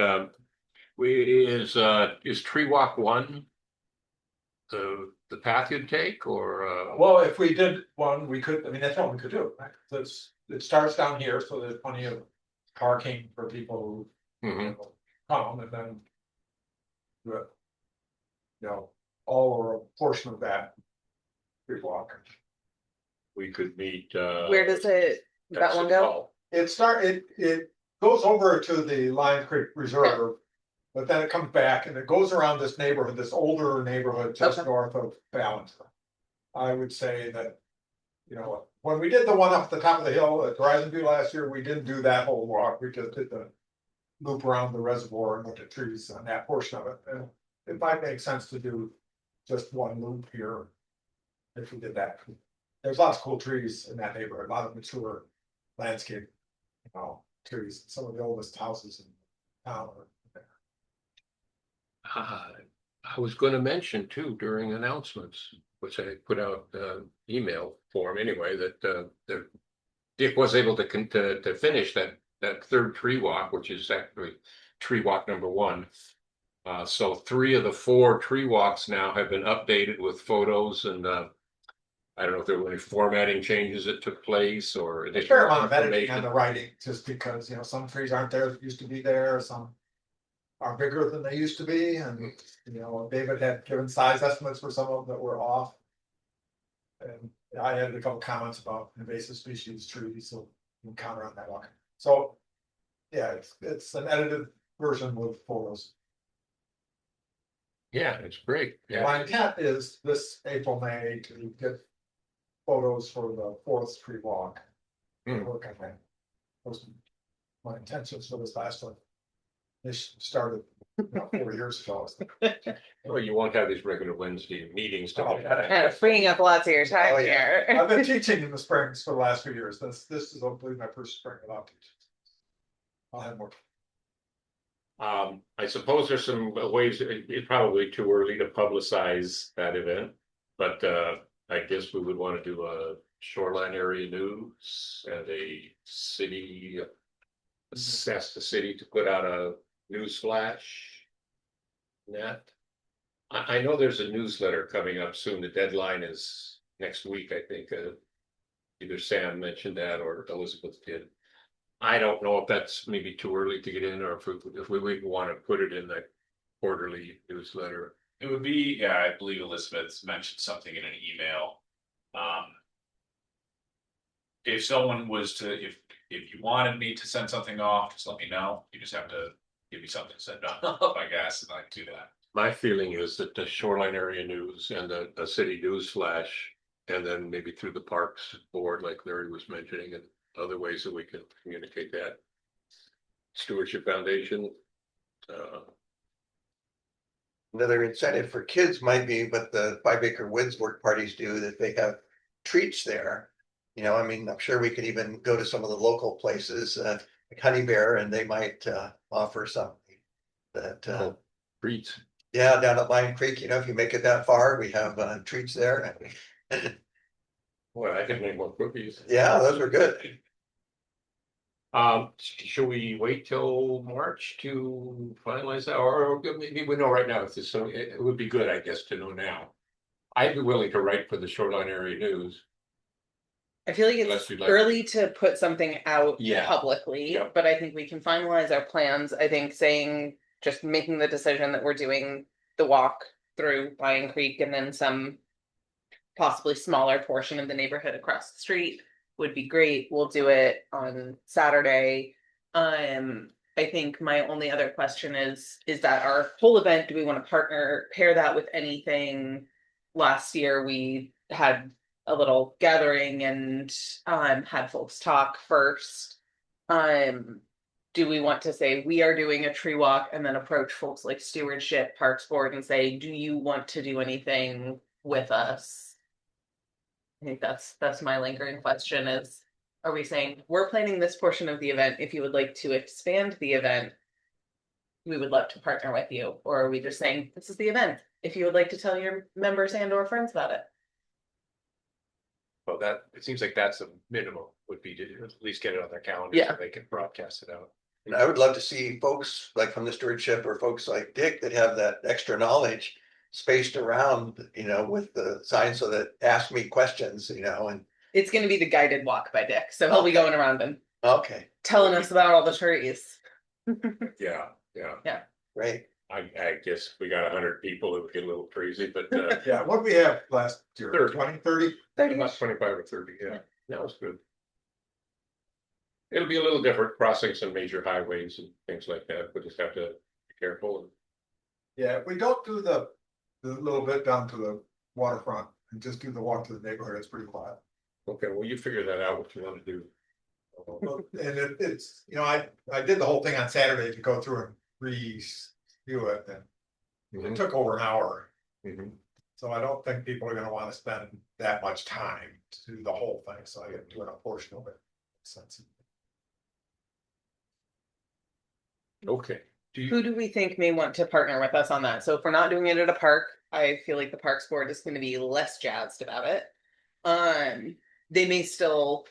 is Tree Walk 1 the path you'd take, or Well, if we did one, we could, I mean, that's what we could do, right? It starts down here, so there's plenty of parking for people who Mhm. come, and then. You know, all or a portion of that. Tree walk. we could meet? Where does that one go? It goes over to the Lion Creek Reserve. But then it comes back and it goes around this neighborhood, this older neighborhood just Okay. north of Balance. I would say that, when we did the one up at the top of the hill at Horizon View last year, we didn't do that whole walk. We just did the loop around the reservoir and looked at trees on that portion of it. And it might make sense to do just one loop here. If we did that. There's lots of cool trees in that neighborhood, a lot of mature landscape. trees, some of the oldest houses in town. I was gonna mention too during announcements, which I put out email form anyway, that Dick was able to finish that third tree walk, which is actually tree walk number 1. So 3 of the 4 tree walks now have been updated with photos, and I don't know if there were any formatting changes that took place or There's a fair additional amount of editing on information. the writing, just because, you know, some trees aren't there that used to be there, some are bigger than they used to be, and, you know, David had given size estimates for some of them that were off. And I had a couple comments about invasive species trees, so we'll counter on that one. So, yeah, it's an edited version with photos. Yeah, it's great. Yeah. My intent is this April, May to get photos for the 4th tree walk. Work on that. Those were my intentions for this last one. This started about 4 years ago. Well, you won't have these regular Wednesday meetings to. Kind of freeing up lots of your time Oh, yeah. here. I've been teaching in the springs for the last few years. This is hopefully my first spring without teaching. I'll have more. I suppose there's some ways, it's probably too early to publicize that event, but I guess we would want to do a shoreline area news and a city, assess the city to put out a news flash. Net. I know there's a newsletter coming up soon. The deadline is next week, I think. Either Sam mentioned that or Elizabeth did. I don't know if that's maybe too early to get in, or if we want to put it in the quarterly newsletter. It would be, yeah, I believe Elizabeth mentioned something in an email. If someone was to, if you wanted me to send something off, just let me know. You just have to give me something to send off, I guess, and I can do that. My feeling is that the shoreline area news and the city news flash, and then maybe through the parks board, like Larry was mentioning, and other ways that we can communicate that. Stewardship Foundation. Another incentive for kids might be what the 5 Acre Woods work parties do, that they have treats there. You know, I mean, I'm sure we could even go to some of the local places, like Honey Bear, and they might offer something that Treats. yeah, down at Lion Creek, you know, if you make it that far, we have treats there. Boy, I could make more cookies. Yeah, those were good. Should we wait till March to finalize that, or maybe we know right now if this, so it would be good, I guess, to know now. I'd be willing to write for the shoreline area news. I feel like Unless it's you'd like- early to put something out Yeah. publicly, Yep. but I think we can finalize our plans. I think saying, just making the decision that we're doing the walk through Lion Creek and then some possibly smaller portion of the neighborhood across the street would be great. We'll do it on Saturday. I think my only other question is that our whole event, do we want to pair that with anything? Last year, we had a little gathering and had folks talk first. Do we want to say we are doing a tree walk and then approach folks like Stewardship, Parks Board, and say, do you want to do anything with us? I think that's my lingering question is, are we saying we're planning this portion of the event? If you would like to expand the event, we would love to partner with you. Or are we just saying, this is the event? If you would like to tell your members and or friends about it. Well, that, it seems like that's a minimum, would be to at least get it on their calendar. Yeah. So they can broadcast it out. And I would love to see folks like from the stewardship or folks like Dick that have that extra knowledge spaced around, you know, with the sign, so that ask me questions, you know, and It's going to be the guided walk by Dick. So he'll be going around and okay, telling us about all the trees. Yeah, yeah. great. I guess we got 100 people, it would get a little crazy, but Yeah, what we have last year, 30. 20, 30? 30. about 25 or 30, yeah, that was good. It'll be a little different, crossing some major highways and things like that, but just have to be careful. Yeah, if we don't do the little bit down to the waterfront and just do the walk to the neighborhood, it's pretty quiet. Okay, well, you figure that out, what you want to do. And it's, you know, I did the whole thing on Saturday to go through and review it, and it took over an hour. Mhm. So I don't think people are gonna wanna spend that much time to do the whole thing, so I get to do a portion of it. Sense. Okay. Who do we think may want to partner with us on that? So if we're not doing it at a park, I feel like the Parks Board is going to be less jazzed about it. They may still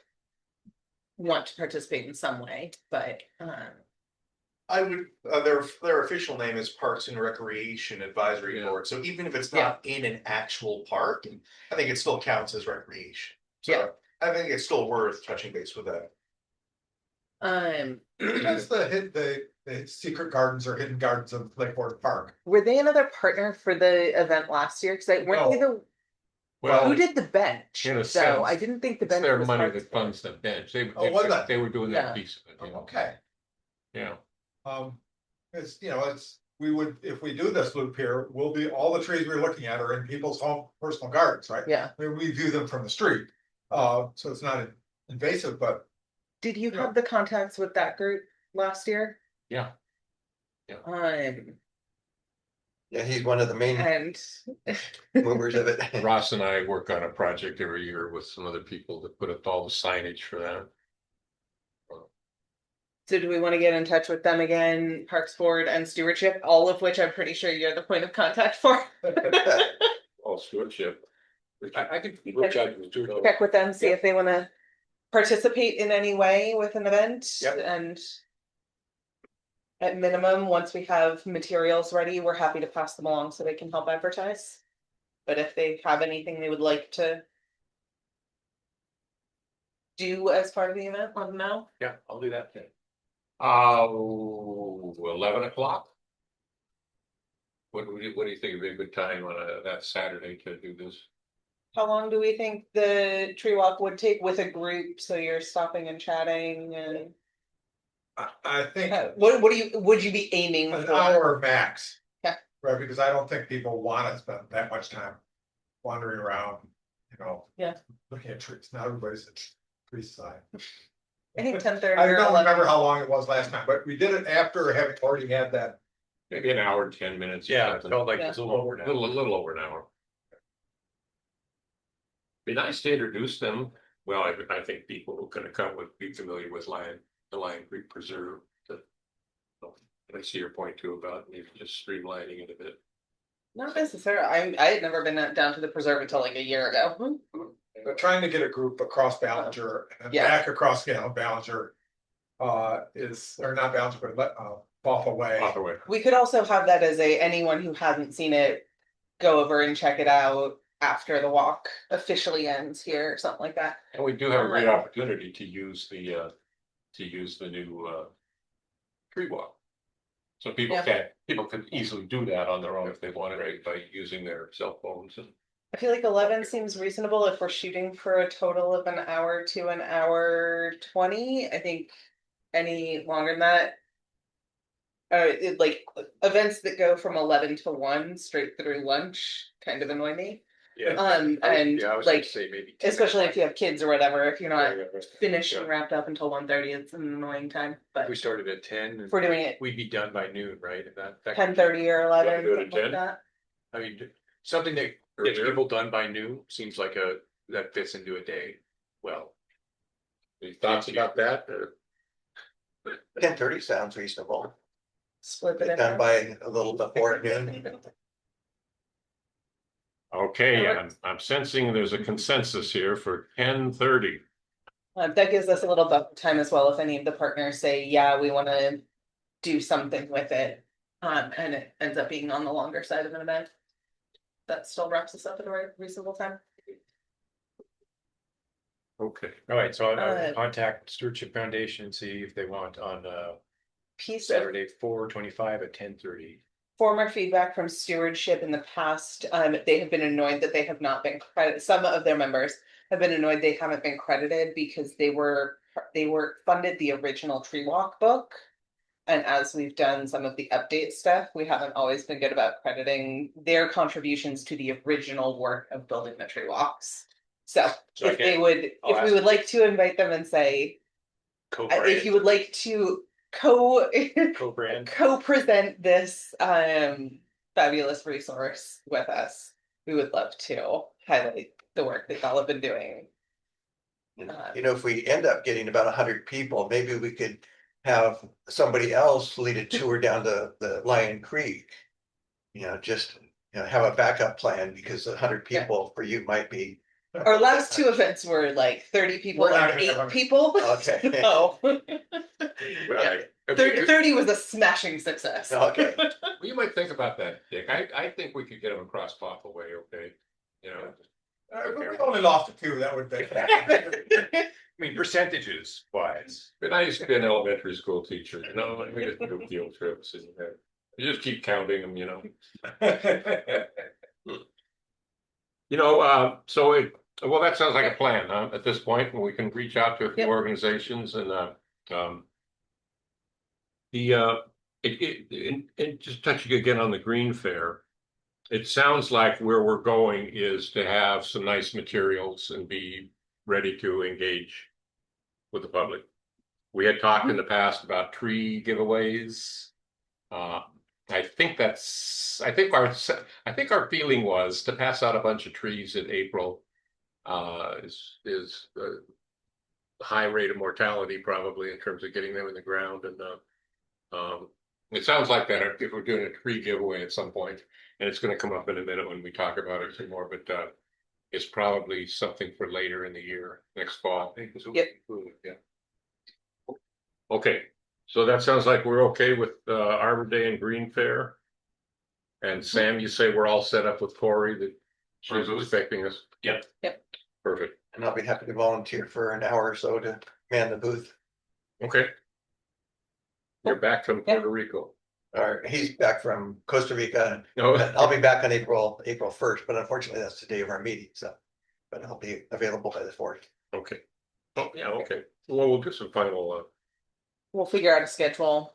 want to participate in some way, but I would, their official name is Parks and Recreation Advisory Yeah. Board, so even if it's not in an actual park, I think it still counts as recreation. So Yeah. I think it's still worth touching base with that. That's the secret gardens or hidden gardens of Lake Forest Park. were they another partner for the event last year? Because weren't they the Well, who did the bench? in a So sense, I didn't think the it's bench their was money Parks that Board. funds the bench. They was that? they were doing Yeah. that piece of it. Okay. Yeah. It's, we would, if we do this loop here, all the trees we're looking at are in people's home personal gardens, right? Yeah. We view them from the street, so it's not invasive, but Did you Yeah. have the contacts with that group last year? Yeah. Yeah, he's one of the main And movers of it. Ross and I work on a project every year with some other people that put up all the signage for that. so do we want to get in touch with them again, Parks Board and Stewardship, all of which I'm pretty sure you're the point of contact for? All stewardship. I think reach out to stewardship. Check with them, see if they want to participate in any way with an event. Yep. And at minimum, once we have materials ready, we're happy to pass them along so they can help advertise. But if they have anything they would like to do as part of the event, let them know. Yeah, I'll do that then. 11 o'clock. What do you think would be a good time on that Saturday to do this? How long do we think the tree walk would take with a group? So you're stopping and chatting and I think what would you be aiming an for? hour max. Yeah. Right, because I don't think people want to spend that much time wandering around, Yeah. looking at trees. Not everybody's a tree side. I think 10:30 I or don't 11. remember how long it was last time, but we did it after having already had that. Maybe an hour and 10 minutes. or Yeah, it something. felt like Yeah. it's a little over A now. little over an hour. Be nice to introduce them. Well, I think people who are going to come would be familiar with the Lion Creek Preserve. I see your point too about maybe just streamlining it a bit. Not necessarily. I had never been down to the preserve until like a year ago. But trying to get a group across Ballinger and Yeah. back across, Ballinger. Or not Ballinger, but off away. Off the way. We could also have that as anyone who hasn't seen it go over and check it out after the walk officially ends here or something like that. And we do have a great opportunity to use the new tree walk. So people can easily do that on their own if they wanted to by using their cell phones. And I feel like 11 seems reasonable if we're shooting for a total of an hour to an hour 20. I think any longer than that, like events that go from 11 to 1 straight through lunch kind of annoy me. yeah, And I was like, gonna say maybe 10 especially o'clock. if you have kids or whatever, if you're not Yeah. finished and wrapped up until 1:30, it's an annoying time. But We started at 10. if we're doing it We'd be done by noon, right? If that 10:30 or 11, do it at something like 10? that. I mean, something that gets Earlier. people done by noon seems like that fits into a day. Well, Any thoughts about that? 10:30 sounds reasonable. Split it Get in done half. by a little before noon. Okay, That I'm sensing there's a consensus here for 10:30. That gives us a little buffer time as well if any of the partners say, yeah, we want to do something with it. And it ends up being on the longer side of an event. That still wraps us up at a reasonable time. Okay. all right, so I Uh, will contact Stewardship Foundation and see if they want on Piece of Saturday, 4/25 at 10:30. former feedback from stewardship in the past, they have been annoyed that they have not been credited. Some of their members have been annoyed they haven't been credited because they were funded the original tree walk book. And as we've done some of the update stuff, we haven't always been good about crediting their contributions to the original work of building the tree walks. So So if we ask would like to invite them and say, if you would like to co-brand. co-present this fabulous resource with us, we would love to highlight the work that y'all have been doing. If we end up getting about 100 people, maybe we could have somebody else lead a tour down the Lion Creek. Just, have a backup plan because 100 people for you might be. Our last two events were like 30 people We're not and gonna 8 have- people. Okay. So Well, 30 was a smashing success. Okay. well, you might think about that, Dick. I think we could get them across Popple Way, okay? If we only lost a 2, that would be. I mean, percentages wise. But I used to be an elementary school teacher, and we just do field trips and you just keep counting them, well, that sounds like a plan, huh? At this point, we can reach out to a few Yep. organizations and just touching again on the Green Fair. It sounds like where we're going is to have some nice materials and be ready to engage with the public. We had talked in the past about tree giveaways. I think our feeling was to pass out a bunch of trees in April is a high rate of mortality probably in terms of getting them in the ground. And it sounds like that if we're doing a tree giveaway at some point, and it's going to come up in a minute when we talk about it some more, but it's probably something for later in the year, next fall. Yep. Yeah. Okay, so that sounds like we're okay with Arbor Day and Green Fair. And Sam, you say we're all set up with Corey that she's expecting us? Yep. Perfect. And I'll be happy to volunteer for an hour or so to man the booth. Okay. You're back from Puerto Rico. Or he's back from Costa Rica. No. I'll be back on April 1st, but unfortunately that's the day of our meeting, so. But I'll be available by the 4th. Okay. Oh, yeah, okay. Well, we'll do some final, We'll figure out a schedule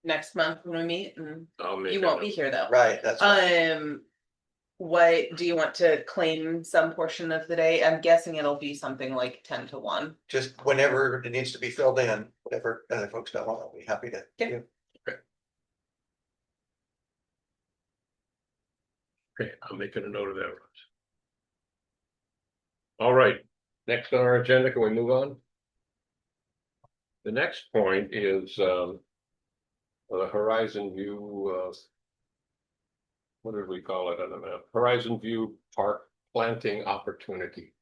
next month when we meet, and I'll make you a won't be note. here though. Right, that's. What do you want to claim some portion of the day? I'm guessing it'll be something like 10 to 1. Just whenever it needs to be filled in, whatever other folks don't want, I'll be happy to. Okay. Okay, I'm making a note of that. All right, next on our agenda, can we move on? The next point is the Horizon View, what did we call it on the map? Horizon View Park Planting Opportunity.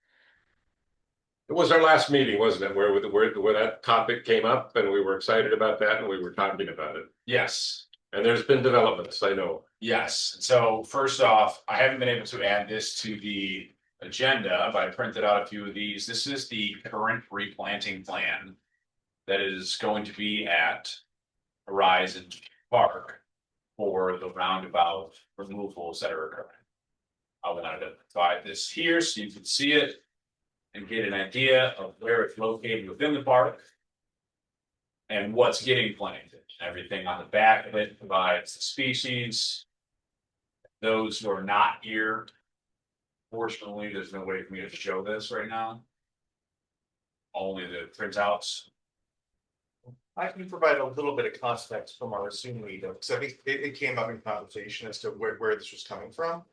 It was our last meeting, wasn't it, where that topic came up and we were excited about that and we were talking about it. Yes. And there's been developments, I know. Yes, so first off, I haven't been able to add this to the agenda, but I printed out a few of these. This is the current replanting plan that is going to be at Horizon Park for the roundabout removals that are occurring. I wanted to provide this here so you can see it and get an idea of where it's located within the park and what's getting planted. Everything on the back of it provides the species. Those who are not here, fortunately, there's no way for me to show this right now. Only the printouts. I can provide a little bit of context from our Zoom meeting, because I think it came up in conversation as to where this was coming from.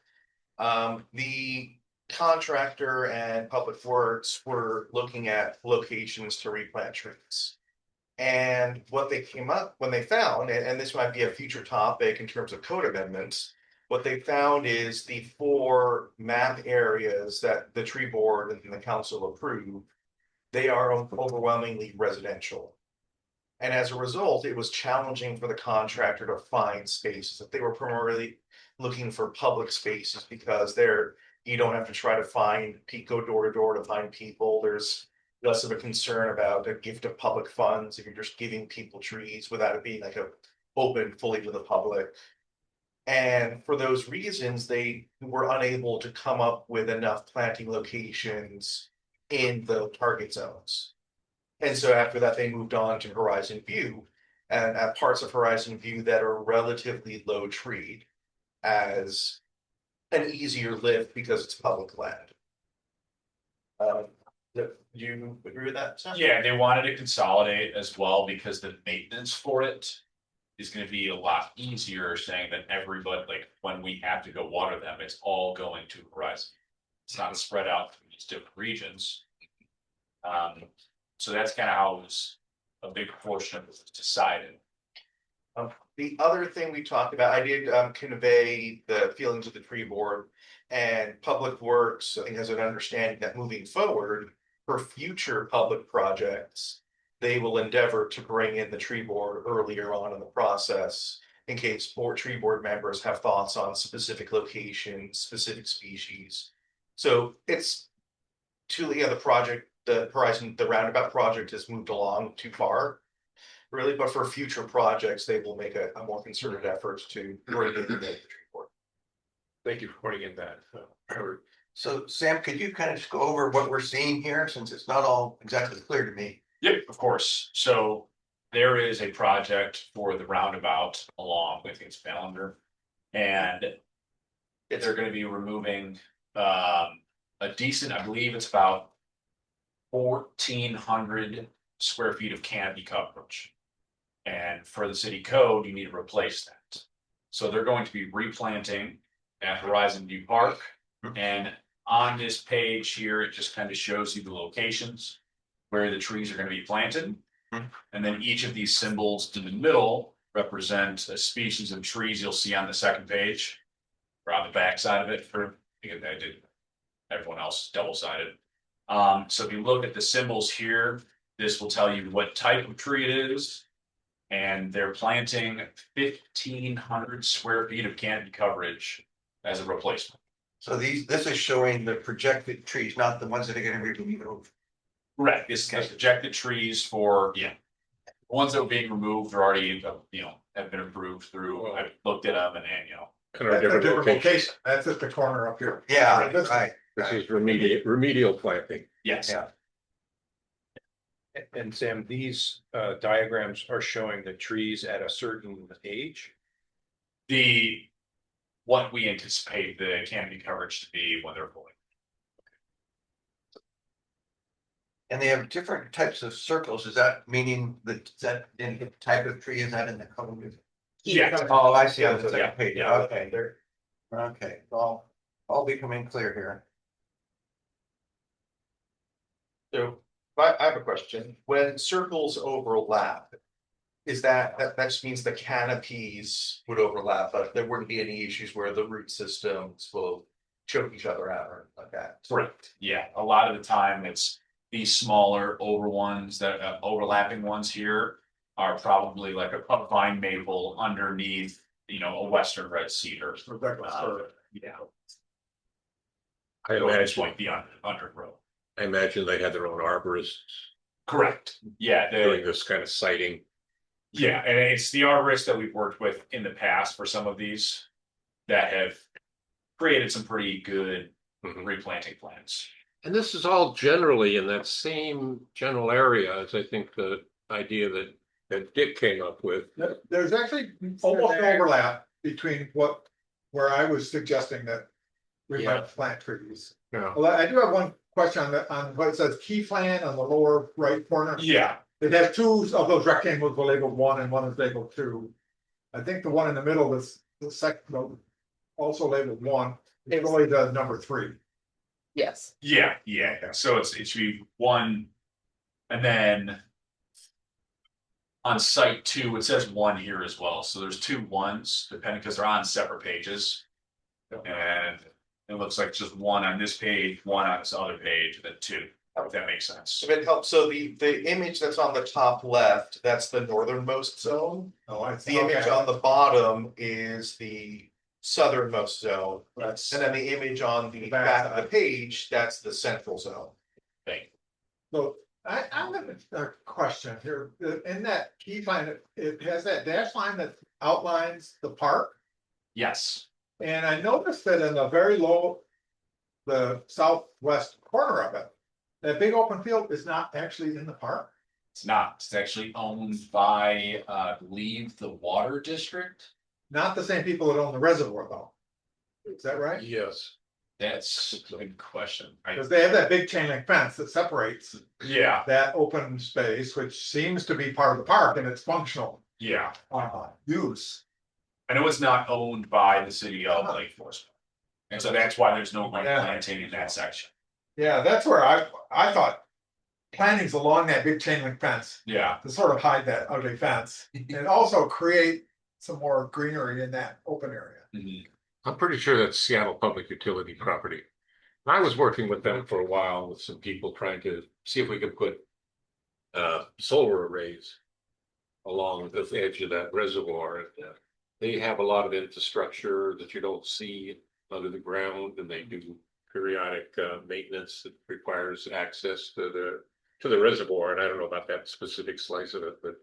The contractor and Public Works were looking at locations to replant trees. And what they came up, when they found, and this might be a future topic in terms of code amendments, what they found is the 4 map areas that the tree board and the council approved, they are overwhelmingly residential. And as a result, it was challenging for the contractor to find spaces. If they were primarily looking for public spaces, because you don't have to try to go door to door to find people. There's less of a concern about a gift of public funds if you're just giving people trees without it being like open fully to the public. And for those reasons, they were unable to come up with enough planting locations in the target zones. And so after that, they moved on to Horizon View and at parts of Horizon View that are relatively low treed as an easier lift because it's public land. Do you agree with that, Sam? Yeah, they wanted to consolidate as well because the maintenance for it is going to be a lot easier, saying that everybody, like when we have to go water them, it's all going to Horizon. It's not spread out through these different regions. So that's kind of how it was a big portion of it was decided. The other thing we talked about, I did convey the feelings of the tree board and Public Works, I think has an understanding that moving forward for future public projects, they will endeavor to bring in the tree board earlier on in the process in case tree board members have thoughts on specific locations, specific species. So it's the project, the horizon, the roundabout project has moved along too far. Really, but for future projects, they will make a more concerted effort to bring in the tree board. Thank you for pointing in that. So Sam, could you kind of just go over what we're seeing here, since it's not all exactly clear to me? Yep, of course. So there is a project for the roundabout along, I think it's Ballender. And they're gonna be removing a decent, I believe it's about 1,400 square feet of canopy coverage. And for the city code, you need to replace that. So they're going to be replanting at Horizon View Park. And on this page here, it just kind of shows you the locations where the trees are going to be planted. And then each of these symbols in the middle represent a species of trees you'll see on the second page. Or on the back side of it for, because I did everyone else double-sided. So if you look at the symbols here, this will tell you what type of tree it is. And they're planting 1,500 square feet of canopy coverage as a replacement. So this is showing the projected trees, not the ones that are gonna be removed. Right, this is projected trees for, the ones that are being removed are already, have been approved through, I've looked at them and, Kind of That's a different location. location. That's at the corner up here. Yeah, This- right. This is remedial planting. yes. Yeah. And Sam, these diagrams are showing the trees at a certain age. What we anticipate the canopy coverage to be when they're fully. And they have different types of circles. Is that meaning that, in the type of tree, is that in the code? Yeah. Oh, I see on the Yeah, second page. yeah. Okay, okay, well, all becoming clear here. So I have a question. When circles overlap, is that just means the canopies would overlap, but there wouldn't be any issues where the root systems will choke each other out or like that? Correct. Yeah, a lot of the time it's these smaller overlapping ones here are probably like a vine maple underneath, a western red cedar. Yeah. I Those imagine, might be undergrowth. I imagine they had their own arborists Correct. Yeah, doing this kind of siting. yeah, and it's the arborists that we've worked with in the past for some of these that have created some pretty good replanting plans. And this is all generally in that same general area as I think the idea that Dick came up with. There's actually almost no overlap between where I was suggesting that we might plant trees. Yeah. Well, I do have one question on what it says key plan on the lower right corner. Yeah, It has two of those rectangles labeled 1 and one is labeled 2. I think the one in the middle is the second, also labeled 1. It's really the number 3. Yes. yeah. So it should be 1, and then on site 2, it says 1 here as well. So there's 2 1s, depending because they're on separate pages, and it looks like just 1 on this page, 1 on this other page, and then 2. If that makes sense. If it helps, so the image that's on the top left, that's the northernmost zone. Oh, I see. The image on the bottom is the southernmost zone. That's And then the image on the back of the page, that's the central zone. Thank you. so I have a question here. In that key plan, it has that dash line that outlines the park. Yes. And I noticed that in the very low, the southwest corner of it, that big open field is not actually in the park. It's not. It's actually owned by, I believe, the water district. Not the same people that own the reservoir though. Is that right? Yes. That's a good question. Because they have that big chain link fence that separates Yeah, that open space, which seems to be part of the park and it's functional yeah. use. I know it's not owned by the city of Lake Forest. And so that's why there's no planting in that section. Yeah, that's where I thought plantings along that big chain link fence Yeah. to sort of hide that ugly fence and also create some more greenery in that open area. Mhm. I'm pretty sure that's Seattle Public Utility property. I was working with them for a while with some people trying to see if we could put solar arrays along the edge of that reservoir. And, they have a lot of infrastructure that you don't see under the ground, and they do periodic maintenance that requires access to the reservoir. And I don't know about that specific slice of it, but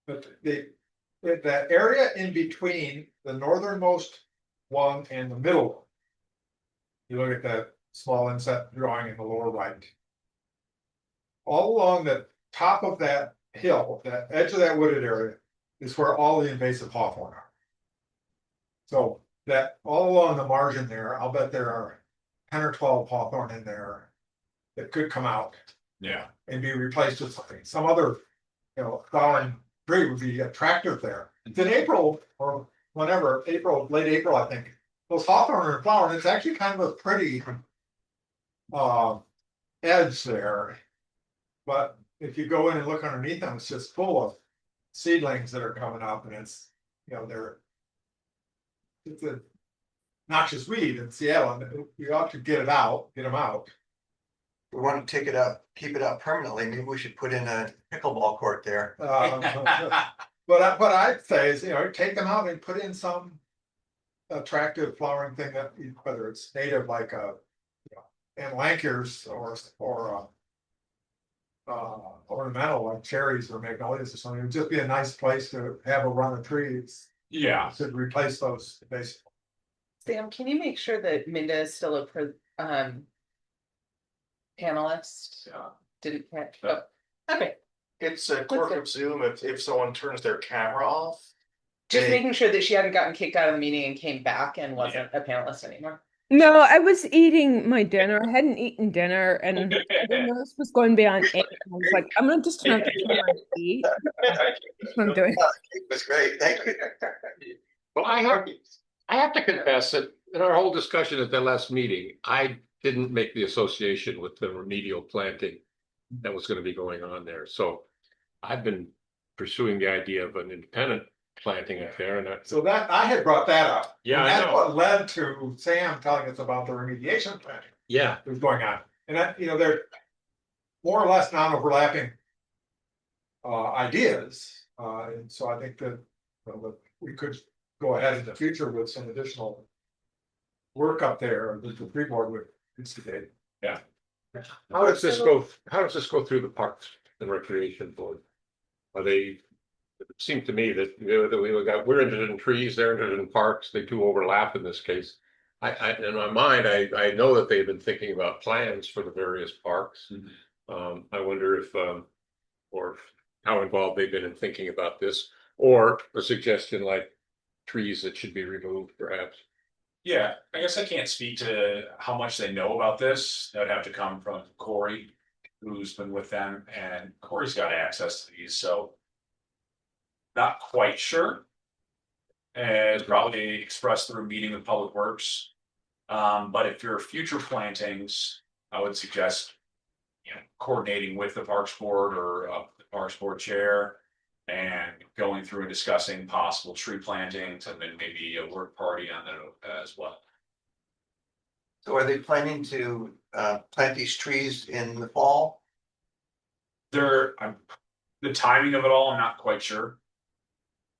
But that area in between the northernmost one and the middle one. You look at that small inset drawing in the lower right. All along the top of that hill, that edge of that wooded area, is where all the invasive hawthorn are. So that all along the margin there, I'll bet there are 10 or 12 hawthorn in there that could come out Yeah. and be replaced with something. Some other, flowering tree would be attractive there. It's in April or whenever, late April, I think. Those hawthorn are flowering. It's actually kind of a pretty edge there. But if you go in and look underneath them, it's just full of seedlings that are coming up, and it's a noxious weed in Seattle, and we ought to get them out. We want to take it out, keep it out permanently. Maybe we should put in a pickleball court there. But what I'd say is, take them out and put in some attractive flowering thing that, whether it's native like Anlankers or ornamental like cherries or magnolias or something. It would just be a nice place to have a run of trees. Yeah. To replace those basically. Sam, can you make sure that Minda is still a panelist? Yeah. Didn't catch. Yeah. Oh, okay. It's a quirk of Zoom if someone turns their camera off. Just They- making sure that she hadn't gotten kicked out of the meeting and came back and wasn't a panelist anymore. No, I was eating my dinner. I hadn't eaten dinner, and I didn't know this was going to be on air. I was like, I'm gonna just turn off the camera and eat. That's what I'm doing. It was great. Thank you. well, I have to confess that in our whole discussion at that last meeting, I didn't make the association with the remedial planting that was going to be going on there. So I've been pursuing the idea of an independent planting up there, and So that I had brought that up. Yeah, And I that's know. what led to Sam telling us about the remediation plan yeah, that was going on. And that, they're more or less non-overlapping ideas. And so I think that we could go ahead in the future with some additional work up there that the tree board would instigate. Yeah. How does this go through the Parks and Recreation Board? Are they? It seemed to me that we're interested in trees, they're interested in parks. They do overlap in this case. I in my mind, I know that they've been thinking about plans for the various parks. I wonder if or how involved they've been in thinking about this, or a suggestion like trees that should be removed, perhaps. Yeah, I guess I can't speak to how much they know about this. That would have to come from Corey, who's been with them, and Corey's got access to these, so. Not quite sure. And probably expressed through a meeting with Public Works. But if you're future plantings, I would suggest, coordinating with the Parks Board or the Parks Board chair. And going through and discussing possible tree plantings and then maybe a work party on that as well. So are they planning to plant these trees in the fall? The timing of it all, I'm not quite sure.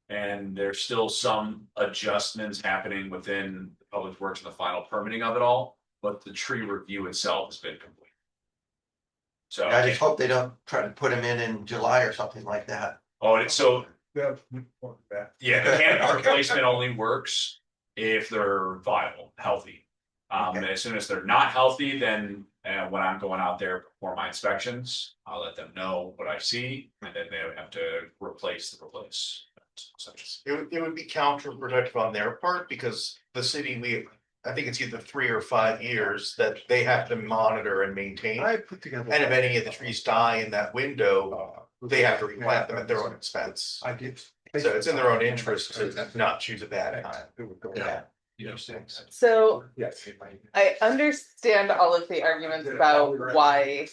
And there's still some adjustments happening within the Public Works and the final permitting of it all, but the tree review itself has been complete. So I just hope they don't try to put them in July or something like that. oh, and so Yeah. yeah, the canopy replacement only works if they're viable, healthy. Okay. As soon as they're not healthy, then when I'm going out there for my inspections, I'll let them know what I see, and then they would have to replace the replace. It would be counterproductive on their part because the city, I think it's either 3 or 5 years that they have to monitor and maintain. I put together. And if any of the trees die in that window, they have to replant them at their own expense. I did. So it's in their own interest to not choose a bad time. Yeah. So Yes. I understand all of the arguments about why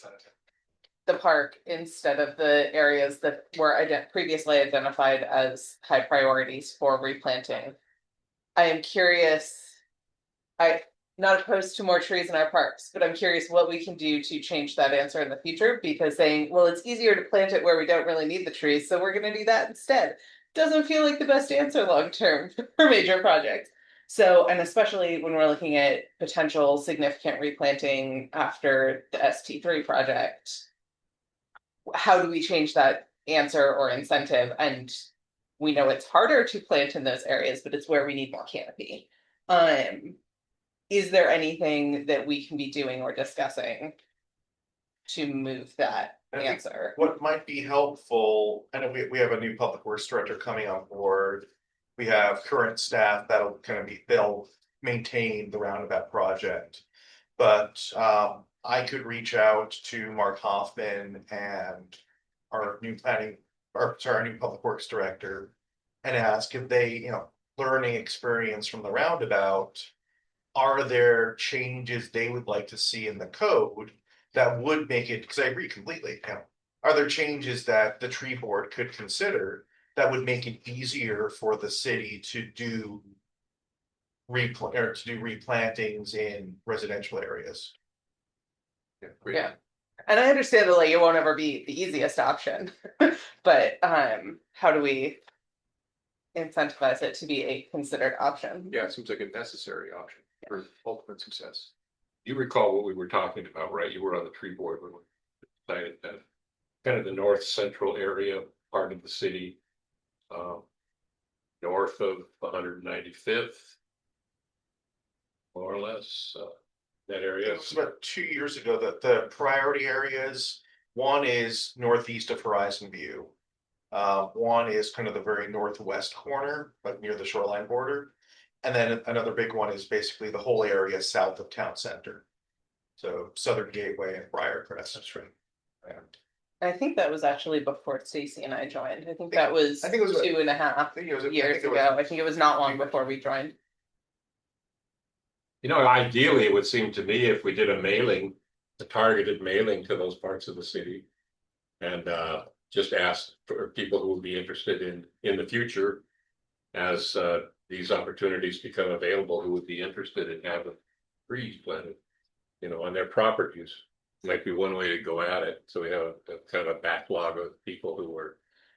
the park instead of the areas that were previously identified as high priorities for replanting. I am curious, I not opposed to more trees in our parks, but I'm curious what we can do to change that answer in the future, because saying, well, it's easier to plant it where we don't really need the trees, so we're going to do that instead, doesn't feel like the best answer long term for major projects. So, and especially when we're looking at potential significant replanting after the ST3 project, how do we change that answer or incentive? And we know it's harder to plant in those areas, but it's where we need more canopy. Is there anything that we can be doing or discussing to move that I think answer? what might be helpful, I know we have a new public works director coming on board. We have current staff that'll kind of they'll maintain the roundabout project. But I could reach out to Mark Hoffman and our new our new public works director and ask if they, learning experience from the roundabout, are there changes they would like to see in the code that would make it, because I agree completely, are there changes that the tree board could consider that would make it easier for the city to do replantings in residential areas? Yeah. And I understand that like it won't ever be the easiest option, but how do we incentivize it to be a considered option? Yeah, it seems like a necessary option for ultimate success. You recall what we were talking about, right? You were on the tree board when we decided that kind of the north central area part of the city, north of 195th, more or less, that area. It was about 2 years ago that the priority areas, one is northeast of Horizon View. One is kind of the very northwest corner, but near the shoreline border. And then another big one is basically the whole area south of town center. So Southern Gateway and Briarcrest. That's right. Yeah. I think that was actually before Stacy and I joined. I think that was, I think it was 2.5 years ago. I think it was not long before we joined. Ideally, it would seem to me if we did a targeted mailing to those parts of the city and just asked for people who would be interested in the future as these opportunities become available, who would be interested in having trees planted, on their properties. Might be one way to go at it. So we have a kind of a backlog of people who are,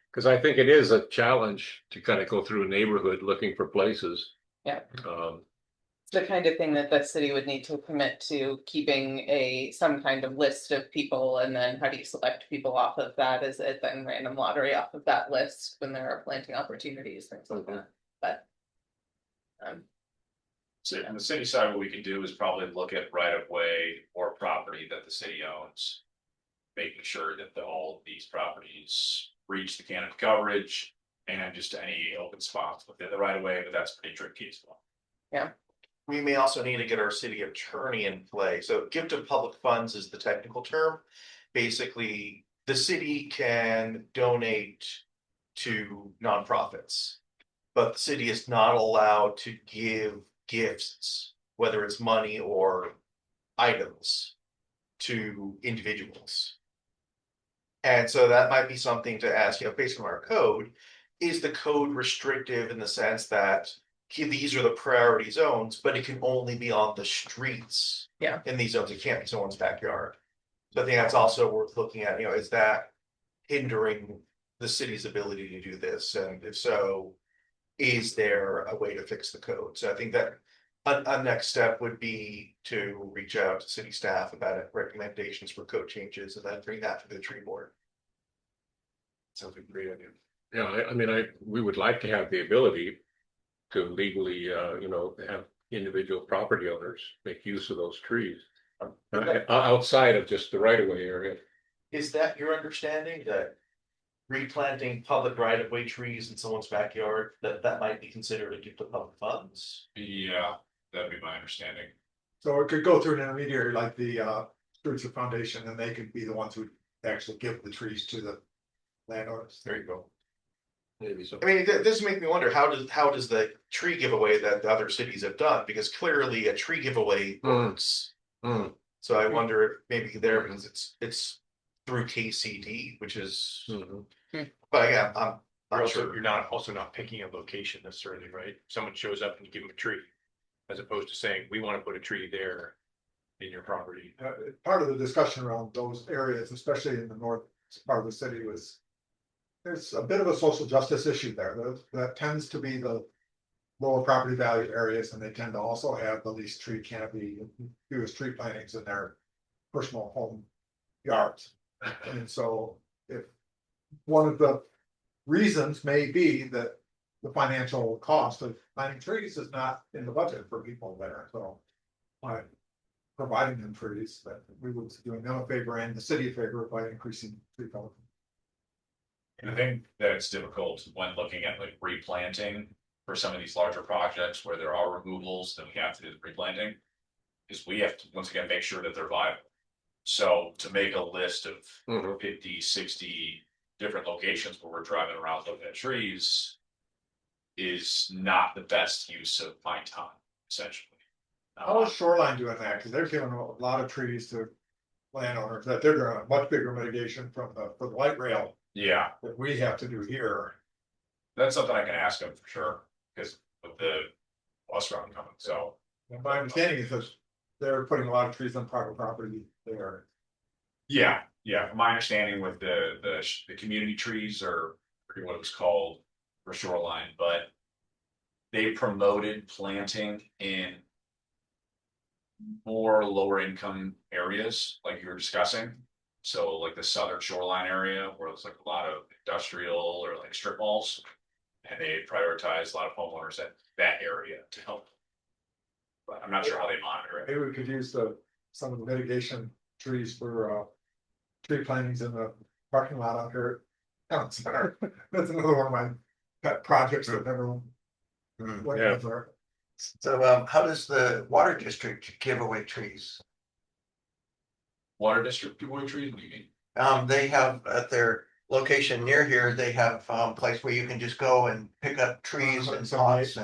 because I think it is a challenge to kind of go through a neighborhood looking for places. Yeah. It's the kind of thing that the city would need to commit to, keeping some kind of list of people, and then how do you select people off of that? Is it then random lottery off of that list when there are planting opportunities, things like that? But so on the city side, what we can do is probably look at right of way or property that the city owns, making sure that all of these properties reach the canopy coverage and just any open spots within the right of way, but that's pretty tricky as well. Yeah. We may also need to get our city attorney in play. So gift of public funds is the technical term. Basically, the city can donate to nonprofits, but the city is not allowed to give gifts, whether it's money or items, to individuals. And so that might be something to ask, based on our code, is the code restrictive in the sense that these are the priority zones, but it can only be on the streets. Yeah. In these zones, it can't be someone's backyard. So I think that's also worth looking at, is that hindering the city's ability to do this? And if so, is there a way to fix the code? So I think that a next step would be to reach out to city staff about recommendations for code changes and then bring that to the tree board. Sounds like a great idea. Yeah, we would like to have the ability to legally, have individual property owners make use of those trees outside of just the right of way area. Is that your understanding, that replanting public right of way trees in someone's backyard, that might be considered a gift of public funds? Yeah, that'd be my understanding. So it could go through an intermediary like the Stewardship Foundation, and they could be the ones who actually give the trees to the landowners. There you go. Maybe so. This makes me wonder, how does the tree giveaway that the other cities have done, because clearly a tree giveaway works. So I wonder if maybe there, because it's through KCD, which is, Mhm. but yeah, I'm You're not also, sure. you're not, also not picking a location necessarily, right? Someone shows up and you give them a tree. As opposed to saying, we want to put a tree there in your property. Part of the discussion around those areas, especially in the north part of the city, was there's a bit of a social justice issue there. That tends to be the lower property value areas, and they tend to also have the least tree canopy, fewest tree plantings in their personal home yards. And so if one of the reasons may be that the financial cost of planting trees is not in the budget for people there, so by providing them trees, that we would be doing them a favor and the city a favor by increasing tree cover. And I think that it's difficult when looking at like replanting for some of these larger projects where there are removals that we have to do the replanting. Is we have to, once again, make sure that they're viable. So to make a list of Mhm. 50, 60 different locations where we're driving around looking at trees is not the best use of my time, essentially. How is Shoreline doing that? Cause they're giving a lot of trees to landowners that they're doing a much bigger mitigation from for the light rail Yeah, that we have to do here. that's something I can ask them for sure, because with the bus route coming, so. And my understanding is that they're putting a lot of trees on private property there. Yeah, from my understanding with the community trees, or I forget what it was called for Shoreline, but they promoted planting in more lower income areas like you were discussing. So like the southern shoreline area where it's like a lot of industrial or like strip malls. And they prioritize a lot of homeowners at that area to help. But I'm not sure how they monitor it. Maybe we could use some of the mitigation trees for tree plantings in the parking lot out here at Town Center. That's another one of my pet projects that never went Yeah. there. So how does the water district give away trees? Water district give away trees, what do you mean? They have at their location near here, they have place where you can just go and pick up trees and pots.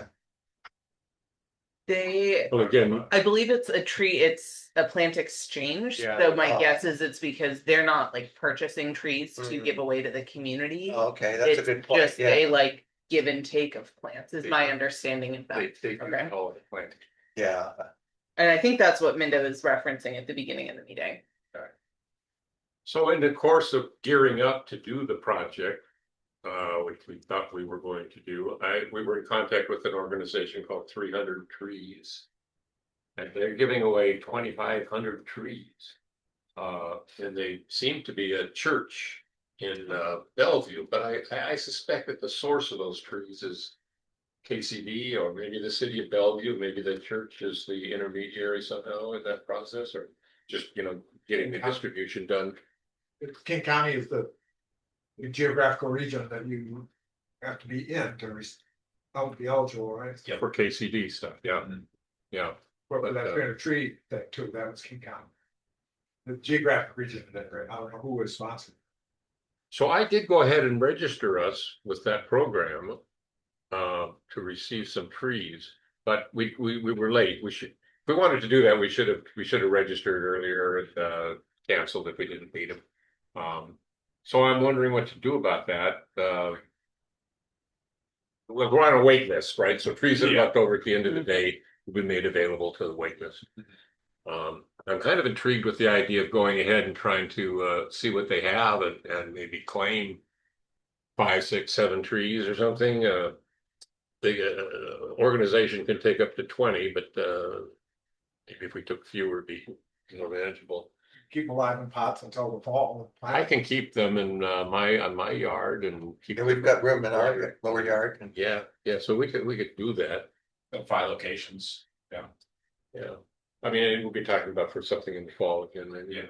They, Well, again, I believe it's a plant exchange. Yeah. So my Oh. guess is it's because they're not like purchasing trees to Mhm. give away to the community. Okay, that's a It's good point, just yeah. a like give and take of plants is my understanding of they that. do program. call it planting. Yeah, And I think that's what Minda was referencing at the beginning of the meeting. So in the course of gearing up to do the project, which we thought we were going to do, we were in contact with an organization called 300 Trees. And they're giving away 2,500 trees. And they seem to be a church in Bellevue, but I suspect that the source of those trees is KCD or maybe the city of Bellevue, maybe the church is the intermediary somehow in that process, or just, getting the distribution done. King County is the geographical region that you have to be in to be eligible, right? Yep. For KCD stuff, yeah, yeah. But But, that 300 tree thing too, that was King County. The geographic region, right? I don't know who was sponsored. So I did go ahead and register us with that program to receive some trees, but we were late. If we wanted to do that, we should have registered earlier and canceled if we didn't need them. So I'm wondering what to do about that. We're on a wait list, right? So trees that are Yeah. left over at the end of the day will be made available to the wait list. I'm kind of intrigued with the idea of going ahead and trying to see what they have and maybe claim 5, 6, 7 trees or something. Big organization can take up to 20, but maybe if we took fewer, it'd be more manageable. Keep them alive in pots until the fall. I can keep them in on my yard and keep. and we've got room in our lower yard. Yeah, so we could do that. 5 locations, Yeah. I mean, we'll be talking about for something in the fall again, maybe. Yeah.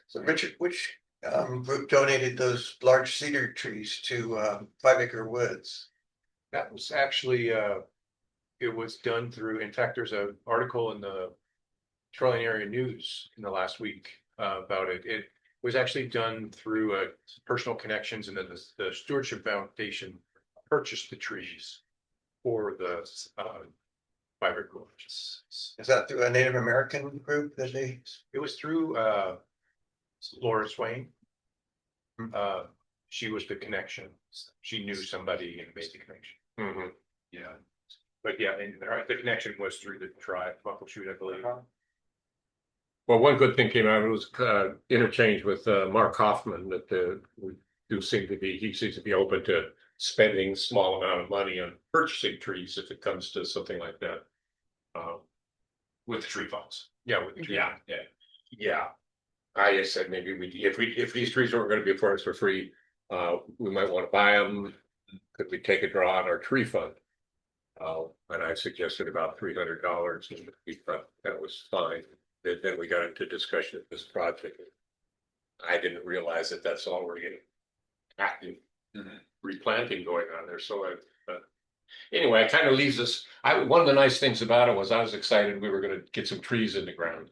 So Richard, which group donated those large cedar trees to 5 Acre Woods? That was actually, it was done through, in fact, there's an article in the Shoreline Area News in the last week about it. It was actually done through personal connections, and then the Stewardship Foundation purchased the trees for the 5 Acre Woods. Is that through a Native American group that they? It was through Laura Swain. She was the connection. She knew somebody and made the connection. Mhm. Yeah. But yeah, and the connection was through the tribe, Muckleshoot, I believe. Well, one good thing came out, it was interchange with Mark Hoffman that we do seem to be, he seems to be open to spending small amount of money on purchasing trees if it comes to something like that. With the tree funds. Yeah, with the tree. Yeah, yeah. Yeah. I just said maybe if these trees weren't going to be for us for free, we might want to buy them. Could we take a draw on our tree fund? And I suggested about $300, and we thought that was fine. Then we got into discussion of this project. I didn't realize that that's already active replanting going on there. So anyway, it kind of leaves us. One of the nice things about it was I was excited we were going to get some trees in the ground,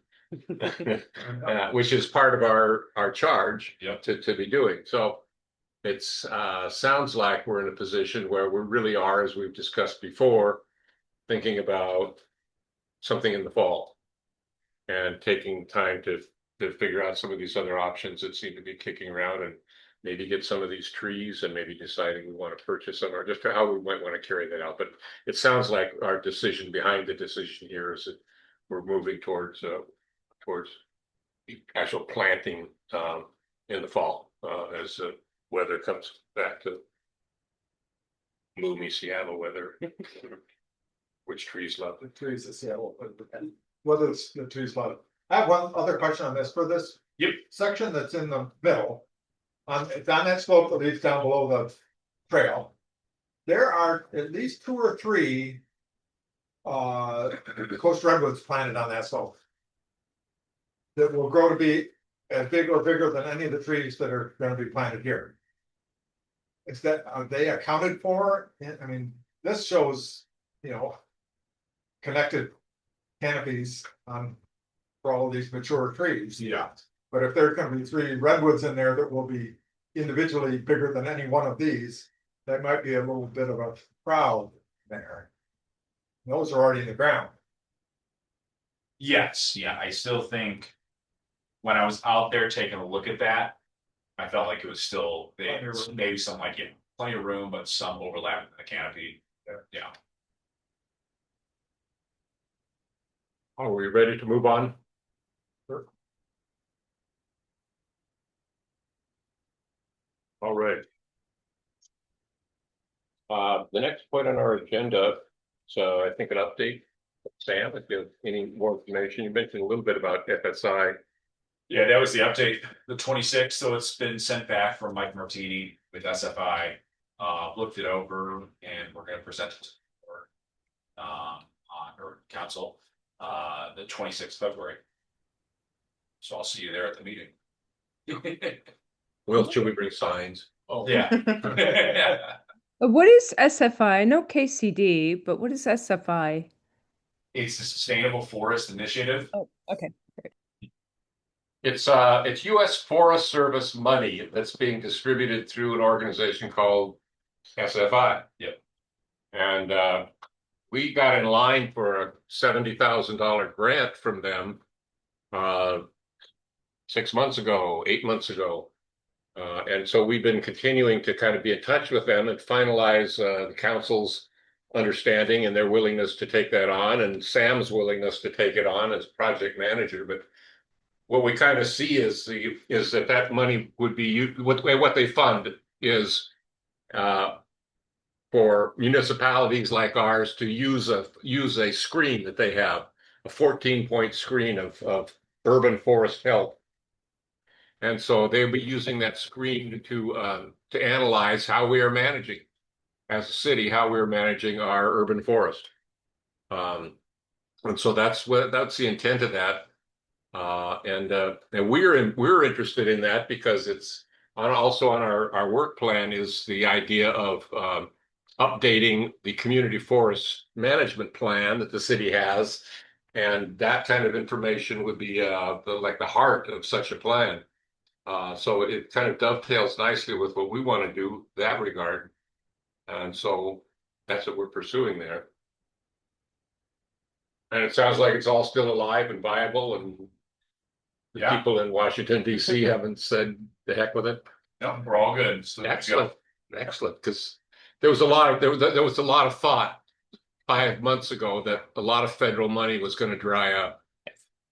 which is part of our charge to be doing. So it's sounds like we're in a position where we really are, as we've discussed before, thinking about something in the fall and taking time to figure out some of these other options that seem to be kicking around, and maybe get some of these trees, and maybe deciding we want to purchase them, or just how we might want to carry that out. But it sounds like our decision behind the decision here is that we're moving towards actual planting in the fall as the weather comes back to gloomy Seattle weather. Which trees love The trees in Seattle, whether it's the trees love. I have one other question on this, for this. Section that's in the middle. It's on that slope that leads down below the trail. There are at least 2 or 3 coast redwoods planted on that slope. That will grow to be as big or bigger than any of the trees that are going to be planted here. Are they accounted for? I mean, this shows, connected canopies for all of these mature trees. Yeah. But if there's going to be 3 redwoods in there that will be individually bigger than any one of these, that might be a little bit of a crowd there. Those are already in the ground. Yes, yeah, I still think when I was out there taking a look at that, I felt like it was still maybe some like plenty of room, but some overlap in the canopy. Yeah. Are we ready to move on? Sure. All right. The next point on our agenda, so I think an update. Sam, if you have any more information, you mentioned a little bit about FSI. Yeah, that was the update, the 26th. So it's been sent back from Mike Martini with SFI. Looked it over, and we're going to present it on our council the 26th of February. So I'll see you there at the meeting. Well, should we bring signs? Oh yeah. What is SFI? I know KCD, but what is SFI? It's the Sustainable Forest Initiative. Oh, okay. It's U.S. Forest Service money that's being distributed through an organization called SFI. Yep. And we got in line for a $70,000 grant from them 6 months ago, 8 months ago. And so we've been continuing to kind of be in touch with them and finalize the council's understanding and their willingness to take that on, and Sam's willingness to take it on as project manager. But what we kind of see is that money would be used, what they fund is for municipalities like ours to use a screen that they have, a 14-point screen of urban forest health. And so they'll be using that screen to analyze how we are managing as a city, how we're managing our urban forest. And so that's the intent of that. And we're interested in that because it's also on our work plan is the idea of updating the community forest management plan that the city has, and that kind of information would be like the heart of such a plan. So it kind of dovetails nicely with what we want to do in that regard. And so that's what we're pursuing there. And it sounds like it's all still alive and viable, and the people in Washington, D.C. haven't said the heck with it. No, we're all good. So there we go. Excellent, excellent, because there was a lot of, there was a lot of thought 5 months ago that a lot of federal money was going to dry up.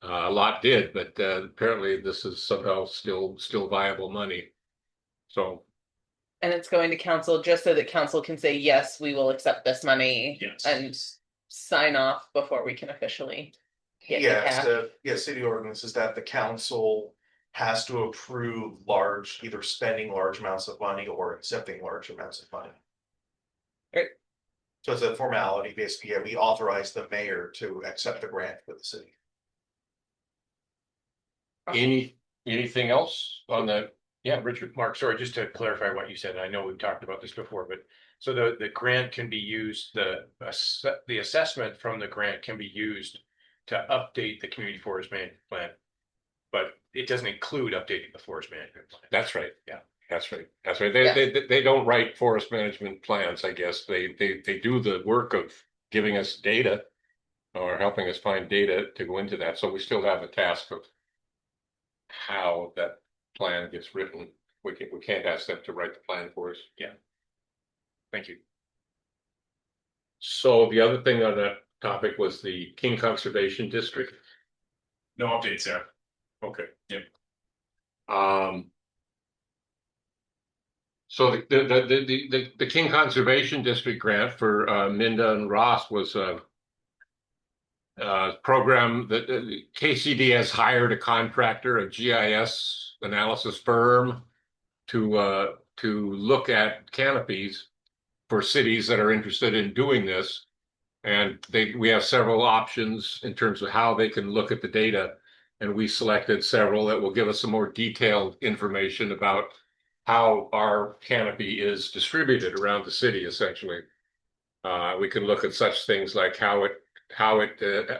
A lot did, but apparently this is somehow still viable money. So, And it's going to council just so that council can say, yes, we will accept this money. Yes. And sign off before we can officially get the Yes, cash. city ordinance is that the council has to approve large, either spending large amounts of money or accepting large amounts of money. Right. So it's a formality, basically, yeah, we authorize the mayor to accept the grant for the city. Anything else on the, yeah, Richard? Mark, sorry, just to clarify what you said, I know we've talked about this before, but so the grant can be used, the assessment from the grant can be used to update the community forest management plan, but it doesn't include updating the forest management plan. that's right. Yeah. That's right. That's right. Yeah. They don't write forest management plans, I guess. They do the work of giving us data or helping us find data to go into that. So we still have a task of how that plan gets written. We can't ask them to write the plan for us. Yeah. Thank you. So the other thing on that topic was the King Conservation District. No updates there. Okay. Yep. So the King Conservation District grant for Minda and Ross was a program that KCD has hired a contractor, a GIS analysis firm, to look at canopies for cities that are interested in doing this. And we have several options in terms of how they can look at the data. And we selected several that will give us some more detailed information about how our canopy is distributed around the city, essentially. We can look at such things like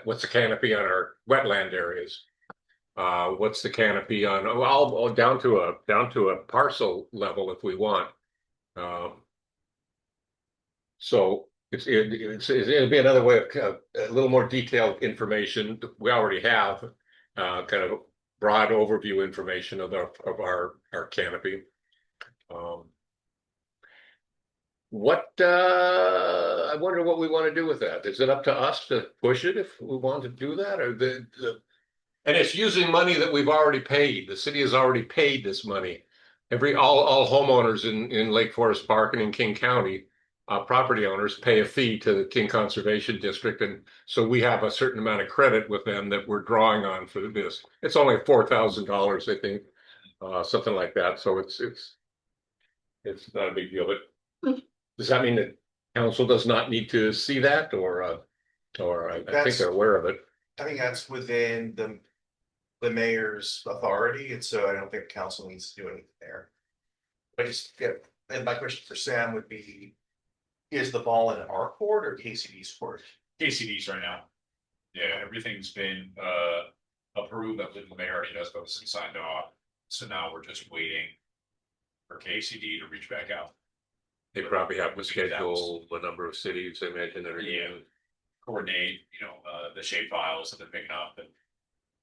what's the canopy on our wetland areas? What's the canopy on, well, down to a parcel level if we want. So it'll be another way of a little more detailed information. We already have kind of broad overview information of our canopy. I wonder what we want to do with that. Is it up to us to push it if we want to do that, or and it's using money that we've already paid. The city has already paid this money. All homeowners in Lake Forest Park and in King County, property owners pay a fee to the King Conservation District, and so we have a certain amount of credit with them that we're drawing on for this. It's only $4,000, I think, something like that. So it's not a big deal. But does that mean that council does not need to see that, or I think they're aware of it? I think that's within the mayor's authority, and so I don't think council needs to do anything there. And my question for Sam would be, is the ball in our court or KCD's court? KCD's right now. Yeah, everything's been approved. I believe the mayor already has those and signed off. So now we're just waiting for KCD to reach back out. They probably have to schedule a number of cities, I imagine, that are coordinate, the shape files that they're picking up. And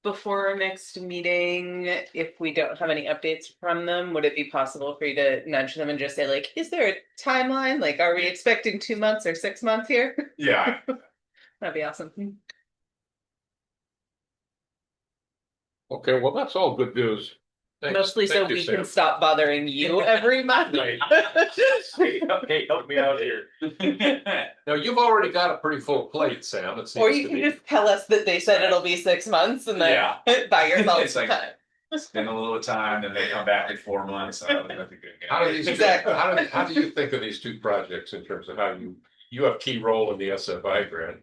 Before our next meeting, if we don't have any updates from them, would it be possible for you to nudge them and just say, like, is there a timeline? Like, are we expecting 2 months or 6 months here? yeah, That'd be awesome. Okay, well, that's all good news. Thanks. Mostly so Thank you, we Sam. can stop bothering you every month. Right. Hey, help me out here. Now, you've already got a pretty full plate, Sam. It Or seems you to can be. just tell us that they said it'll be 6 months and then buy yourself It's some like- time. spend a little time, then they come back in 4 months. I don't think that's a good guy. How do these Exactly. how do you think of these two projects in terms of how you have key role in the SFI grant?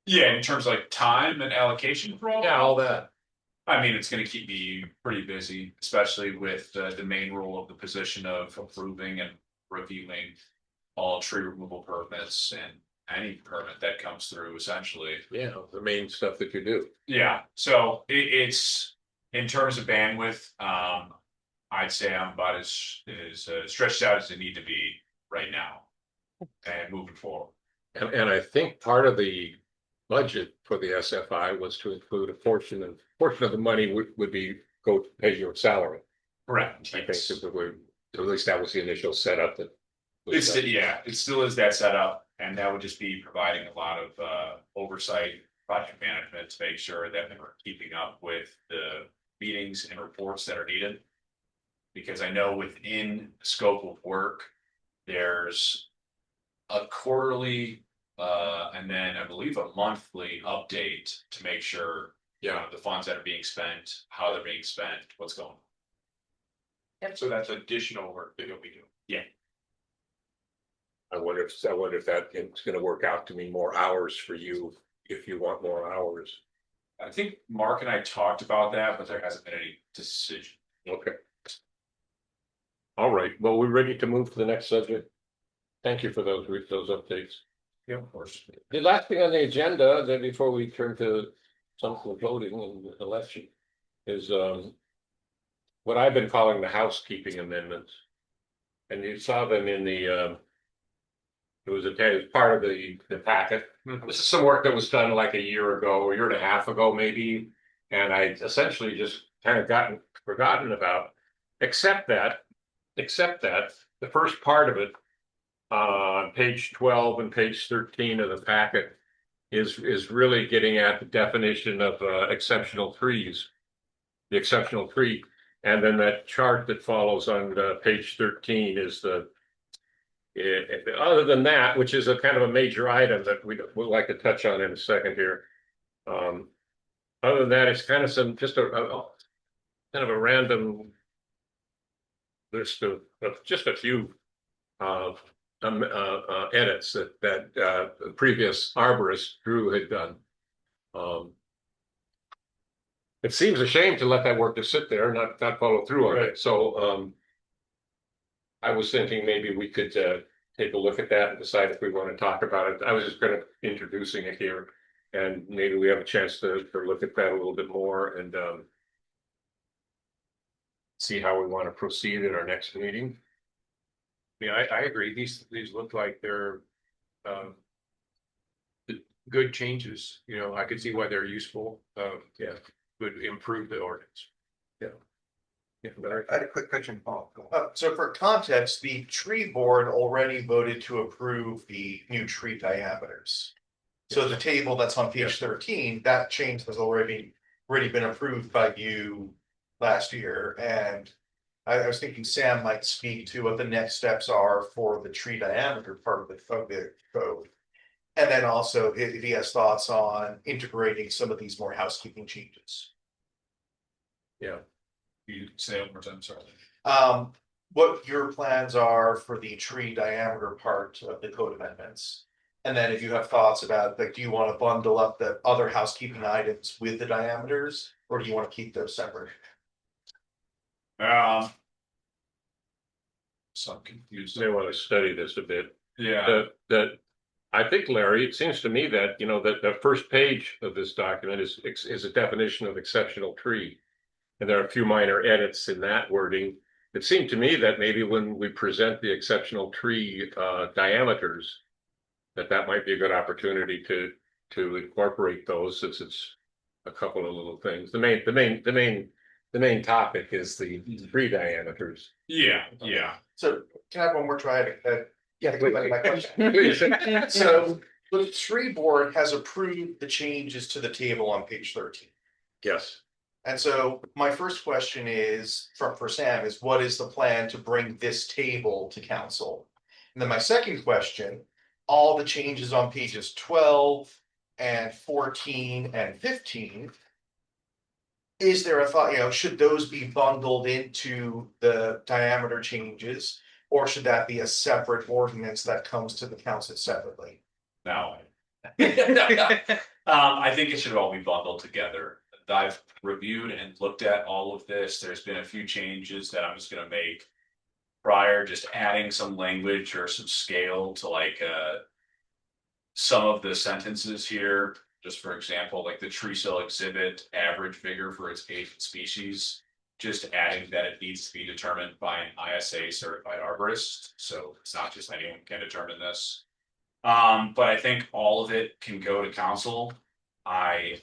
Yeah, in terms of like time and allocation for all. Yeah, all that. I mean, it's gonna keep me pretty busy, especially with the main role of the position of approving and reviewing all tree removal permits and any permit that comes through, essentially. Yeah, the main stuff that you do. Yeah, so it's in terms of bandwidth, I'd say I'm about as stretched out as I need to be right now and moving forward. And I think part of the budget for the SFI was to include a portion of the money would go to pay your salary. Correct. I think Yes. typically, at least that was the initial setup that. was done. Yeah, it still is that setup, and that would just be providing a lot of oversight, project management to make sure that we're keeping up with the meetings and reports that are needed. Because I know within the scope of work, there's a quarterly and then I believe a monthly update to make sure, the funds that are being spent, how they're being spent, what's going on. So that's additional work that you'll be doing. Yeah. I wonder if that it's gonna work out to mean more hours for you, if you want more hours. I think Mark and I talked about that, but there hasn't been any decision. Okay. All right, well, we're ready to move to the next subject. Thank you for those updates. Yeah, of course. The last thing on the agenda, then before we turn to some of the voting and election, is what I've been calling the housekeeping amendments. And you saw them in the it was part of the packet. This is some work that was done like a year ago, a year and a half ago, maybe. And I essentially just kind of forgotten about, except that the first part of it, on page 12 and page 13 of the packet, is really getting at the definition of exceptional trees, the exceptional tree. And then that chart that follows on page 13 is other than that, which is a kind of a major item that we would like to touch on in a second here. Other than that, it's kind of just a kind of a random list of just a few edits that the previous arborist Drew had done. It seems a shame to let that work just sit there and not follow through on it. So I was thinking maybe we could take a look at that and decide if we want to talk about it. I was just kind of introducing it here, and maybe we have a chance to look at that a little bit more and see how we want to proceed at our next meeting. Yeah, I agree. These look like they're good changes. I could see why they're useful. Yeah, would improve the ordinance. Yeah, I had a quick question, Paul. So for context, the tree board already voted to approve the new tree diameters. So the table that's on page 13, that change has already been approved by you last year. And I was thinking Sam might speak to what the next steps are for the tree diameter part of the code. And then also if he has thoughts on integrating some of these more housekeeping changes. Yeah. You say it one more time, sorry. What your plans are for the tree diameter part of the code amendments. And then if you have thoughts about, like, do you want to bundle up the other housekeeping items with the diameters, or do you want to keep those separate? So I'm confused. May want to study this a bit. Yeah. That I think, Larry, it seems to me that that the first page of this document is a definition of exceptional tree. And there are a few minor edits in that wording. It seemed to me that maybe when we present the exceptional tree diameters, that might be a good opportunity to incorporate those, since it's a couple of little things. The main topic is the tree diameters. Yeah. So can I have one more try at Yeah, my question? please. So the tree board has approved the changes to the table on page 13. Yes. And so my first question is for Sam is, what is the plan to bring this table to council? And then my second question, all the changes on pages 12 and 14 and 15. Is there a thought, should those be bundled into the diameter changes? Or should that be a separate ordinance that comes to the council separately? No. I think it should all be bundled together. I've reviewed and looked at all of this. There's been a few changes that I'm just gonna make prior, just adding some language or some scale to some of the sentences here. Just for example, like the tree cell exhibit average vigor for its age and species, just adding that it needs to be determined by an ISA certified arborist. So it's not just anyone can determine this. But I think all of it can go to council. I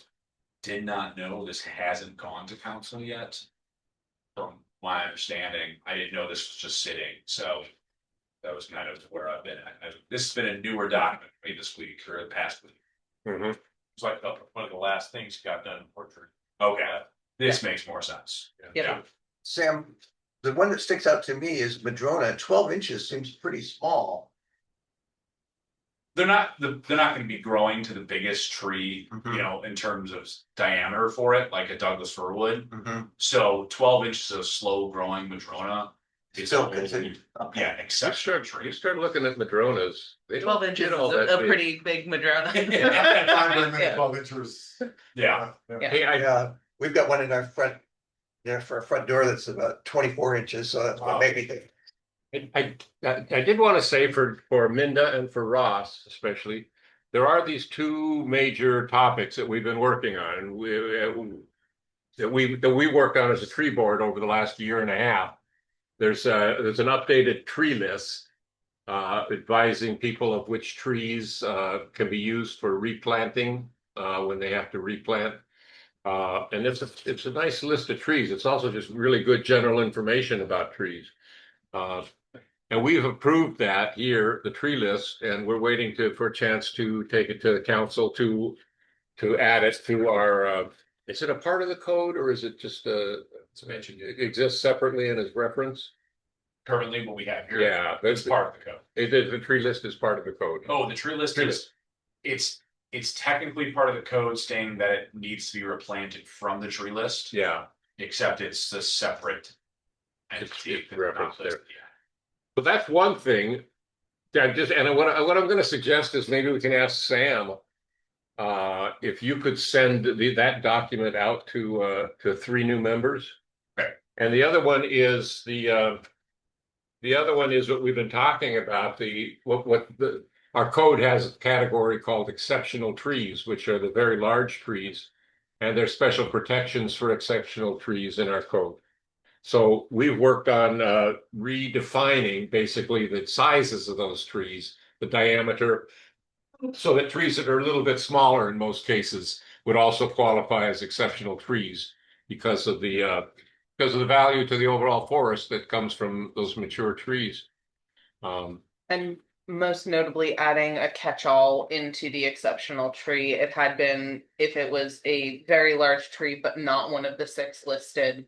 did not know this hasn't gone to council yet. From my understanding. I didn't know this was just sitting, so that was kind of where I've been at. This has been a newer document for me this week or the past week. Mhm. It's like one of the last things got done in Portrait. Okay, this makes more sense. Yeah. Sam, the one that sticks out to me is Madrona. 12 inches seems pretty small. They're not going to be growing to the biggest tree, Mhm. you know, in terms of diameter for it, like a Douglas fir would. Mhm. So 12 inches of slow growing Madrona is Still a- considered. Okay. yeah, You exceptional start, tree. you start looking at Madronas. They don't 12 inches get is all that a big. pretty big Madrona. I find very many Yeah. 12 inches. Yeah. Yeah. Hey, Yeah, we've got one in our front, for our front door that's about 24 inches, so that's what Wow. made me think. I did want to say for Minda and for Ross especially, there are these two major topics that we've been working on. That we worked on as a tree board over the last year and a half. There's an updated tree list advising people of which trees can be used for replanting when they have to replant. And it's a nice list of trees. It's also just really good general information about trees. And we've approved that here, the tree list, and we're waiting for a chance to take it to the council to add it to our. Is it a part of the code or is it just It's mentioned it exists separately and is reference? currently what we have here. Yeah, It's part of the code. The tree list is part of the code. Oh, the tree list Tree is, it's technically part of the code stating that it needs to be replanted from the tree list, Yeah, except it's a separate entity. It's referenced not listed there. yet. but that's one thing. What I'm going to suggest is maybe we can ask Sam if you could send that document out to 3 new members. Okay. And the other one is what we've been talking about. Our code has a category called exceptional trees, which are the very large trees, and there's special protections for exceptional trees in our code. So we've worked on redefining basically the sizes of those trees, the diameter, so that trees that are a little bit smaller in most cases would also qualify as exceptional trees because of the value to the overall forest that comes from those mature trees. And most notably adding a catch-all into the exceptional tree. It had been, if it was a very large tree, but not one of the 6 listed,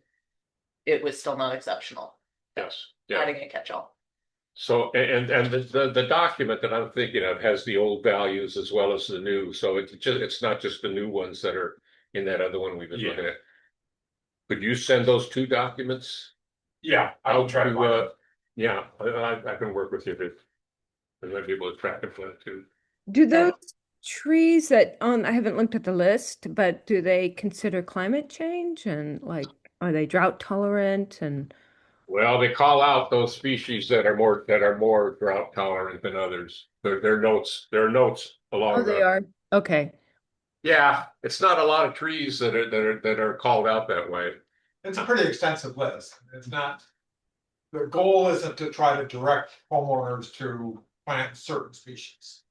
it was still not exceptional. Yes. Yeah. Adding a catch-all. So, and the document that I'm thinking of has the old values as well as the new. So it's not just the new ones that are in that other one we've been looking at. Could you send those 2 documents? Yeah, I will try to find it. Yeah, I can work with you to. I might be able to track it for that too. Do those trees that I haven't looked at the list, but do they consider climate change and like are they drought tolerant and Well, they call out those species that are more drought tolerant than others. There are notes along they are? Okay. Yeah, it's not a lot of trees that are called out that way. It's a pretty extensive list. It's not. The goal isn't to try to direct homeowners to plant certain species.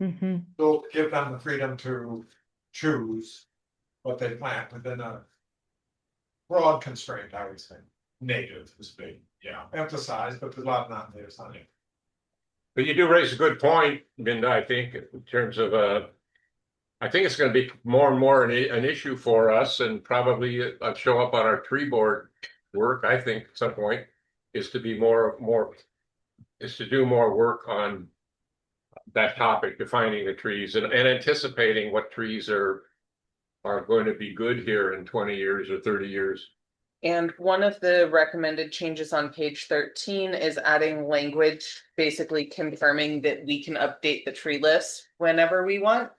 Mm-hmm. They'll give them the freedom to choose what they plant within a broad constraint, I would say. Native is big, yeah. Emphasized, but there's a lot of non-natives on it. But you do raise a good point, Minda, I think, in terms of I think it's going to be more and more an issue for us and probably show up on our tree board work, I think, at some point, is to do more work on that topic, defining the trees and anticipating what trees are going to be good here in 20 years or 30 years. And one of the recommended changes on page 13 is adding language, basically confirming that we can update the tree list whenever we want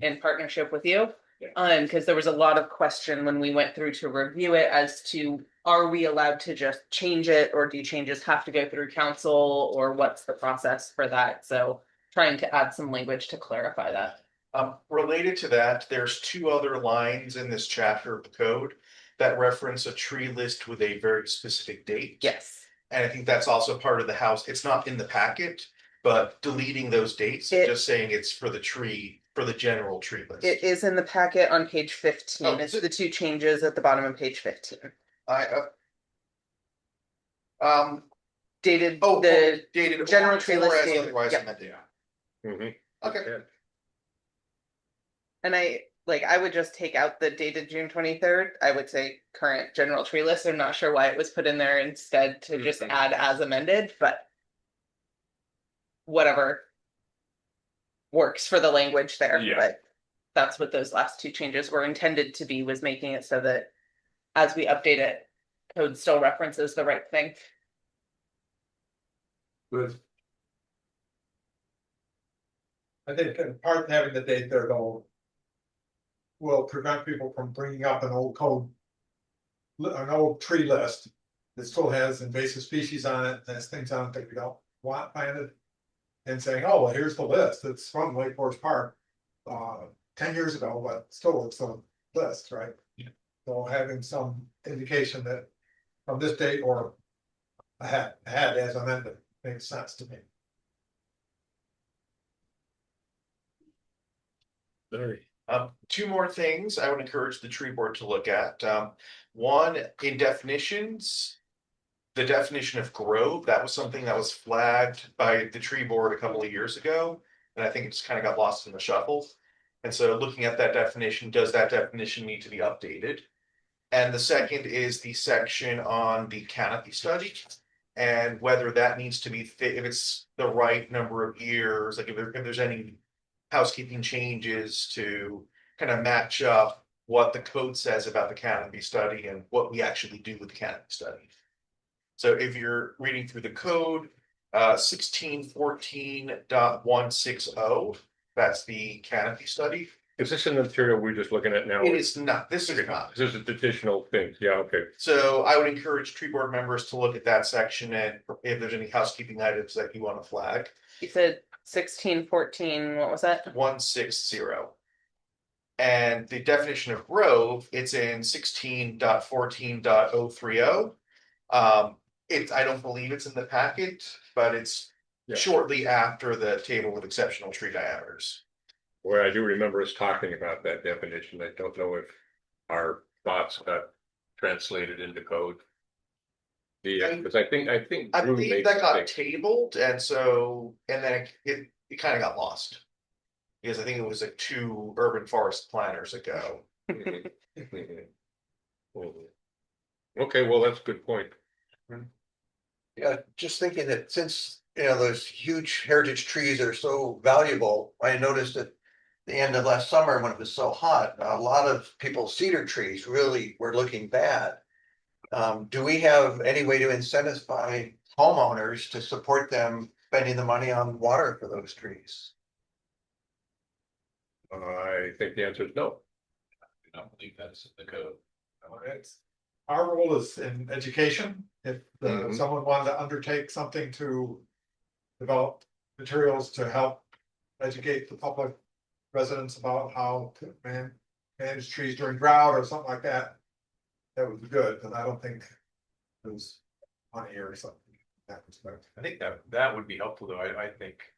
in partnership with you. Because there was a lot of question when we went through to review it as to, are we allowed to just change it, or do changes have to go through council, or what's the process for that? So trying to add some language to clarify that. Related to that, there's 2 other lines in this chapter of the code that reference a tree list with a very specific date. Yes. And I think that's also part of the house. It's not in the packet, but deleting those dates, just saying it's for the general tree list. It is in the packet on page 15. Oh, It's the 2 changes at the bottom of page 15. dated Oh, the dated general tree or list as dated, otherwise yep. amended. Mhm. Okay. Yeah. And I would just take out the dated June 23rd. I would say current general tree list. I'm not sure why it was put in there instead to just Mhm. add as amended, but whatever works for the language there. Yeah. But that's what those last two changes were intended to be, was making it so that as we update it, code still references the right thing. Good. I think part of having the date there though will prevent people from bringing up an old code, an old tree list that still has invasive species on it, has things on it that we don't want planted, and saying, oh, well, here's the list. It's from Lake Forest Park 10 years ago, but still it's a list, right? Yeah. So having some indication that from this date or ahead as amended makes sense to me. Two more things I would encourage the tree board to look at. One, in definitions, the definition of grove, that was something that was flagged by the tree board a couple of years ago. And I think it just kind of got lost in the shuffle. And so looking at that definition, does that definition need to be updated? And the second is the section on the canopy study. And whether that needs to be fit, if it's the right number of years, like if there's any housekeeping changes to kind of match up what the code says about the canopy study and what we actually do with the canopy study. So if you're reading through the code, 1614.160, that's the canopy study. Is this in the material we're just looking at now? It is not, this is not. This is additional things. Yeah, okay. So I would encourage tree board members to look at that section and if there's any housekeeping items that you want to flag. You said 1614, what was that? 160. And the definition of grove, it's in 16.14.030. I don't believe it's in the packet, but it's Yeah. shortly after the table with exceptional tree diameters. Well, I do remember us talking about that definition. I don't know if our thoughts got translated into code. Because I think I Drew believe made that got mistakes. tabled, and then it kind of got lost. Because I think it was like 2 urban forest planners ago. Mhm. Mhm. Mhm. Okay, well, that's a good point. Yeah, just thinking that since, those huge heritage trees are so valuable, I noticed at the end of last summer when it was so hot, a lot of people's cedar trees really were looking bad. Do we have any way to incentivize homeowners to support them spending the money on water for those trees? I think the answer is no. I do not believe that is in the code. It's, our role is in education. If someone wanted to undertake something to develop materials to help educate the public residents about how to manage trees during drought or something like that, that would be good, but I don't think there's money or something in that respect. I think that would be helpful though. I think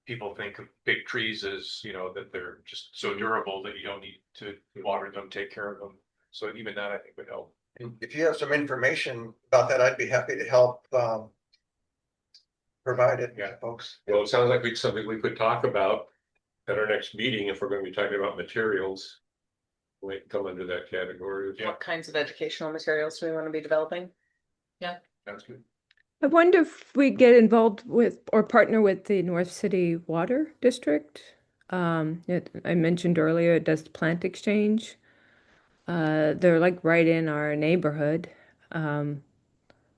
people think of big trees as, that they're just so durable that you don't need to water them, take care of them. So even that I think would help. And if you have some information about that, I'd be happy to help provide it, Yeah. folks. Well, it sounds like it's something we could talk about at our next meeting if we're going to be talking about materials. Might come under that category. What kinds of educational materials do we want to be developing? Sounds good. I wonder if we get involved with or partner with the North City Water District. I mentioned earlier it does plant exchange. They're like right in our neighborhood.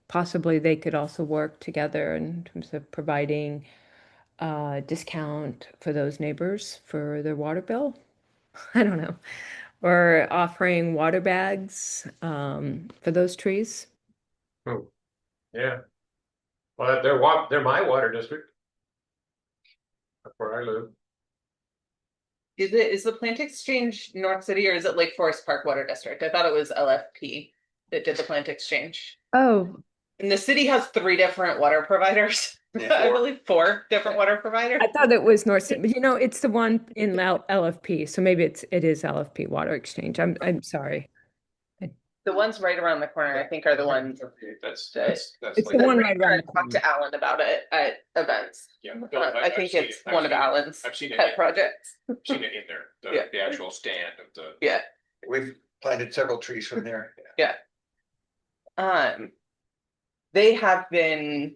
Possibly they could also work together in terms of providing discount for those neighbors for their water bill. I don't know. Or offering water bags for those trees. Oh, yeah. Well, they're my water district. That's where I live. Is the plant exchange North City or is it Lake Forest Park Water District? I thought it was LFP that did the plant exchange. Oh, And the city has 3 different water providers. I believe 4 different water providers. I thought it was North City, but it's the one in LFP, so maybe it is LFP Water Exchange. I'm sorry. The ones right around the corner, I think, are the ones That's It's like, the one right I around the talked corner. to Alan about it at events. yeah. I think it's one of Alan's I've seen it. pet projects. Seen it in there, Yeah. the actual stand of the. Yeah. We've planted several trees from there. They have been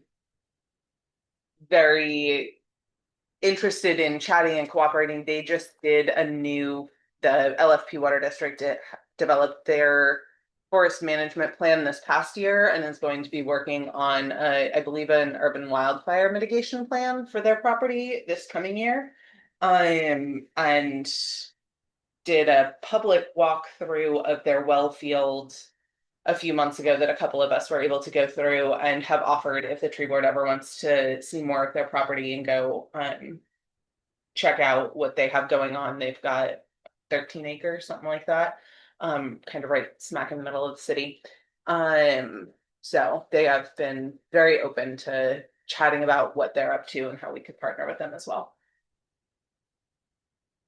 very interested in chatting and cooperating. They just did the LFP Water District developed their forest management plan this past year and is going to be working on, I believe, an urban wildfire mitigation plan for their property this coming year. And did a public walkthrough of their well field a few months ago that a couple of us were able to go through and have offered if the tree board ever wants to see more of their property and go check out what they have going on. They've got 13 acres, something like that, kind of right smack in the middle of the city. So they have been very open to chatting about what they're up to and how we could partner with them as well.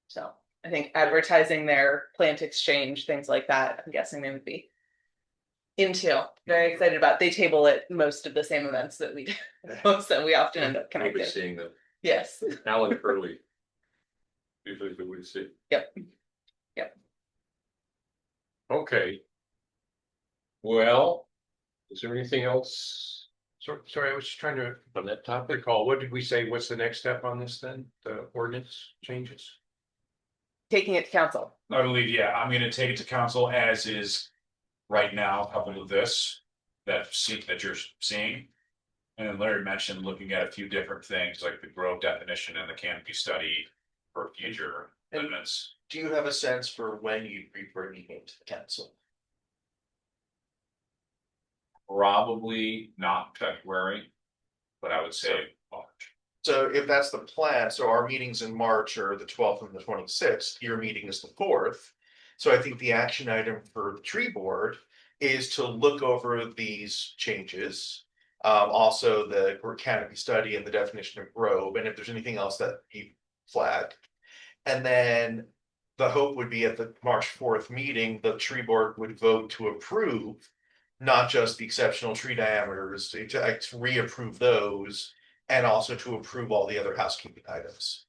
So I think advertising their plant exchange, things like that, I'm guessing they would be into. Very excited about. They table at most of the same events that we do, so we often end up We'll be connected. seeing them. Yes. Alan Curley. Usually who we see. Yep. Okay. Well, is there anything else? Sorry, I was just trying to, on that topic, recall, what did we say? What's the next step on this then? The ordinance changes? Taking it to council. I believe, yeah, I'm gonna take it to council as is right now, coupled with this, that you're seeing. And then Larry mentioned looking at a few different things like the grove definition and the canopy study for future amendments. Do you have a sense for when you'd be bringing it to the council? Probably not February, but I would say March. So if that's the plan, so our meetings in March are the 12th and the 26th, your meeting is the 4th. So I think the action item for the tree board is to look over these changes. Also the canopy study and the definition of grove, and if there's anything else that you flagged. And then the hope would be at the March 4th meeting, the tree board would vote to approve not just the exceptional tree diameters, to reapprove those, and also to approve all the other housekeeping items.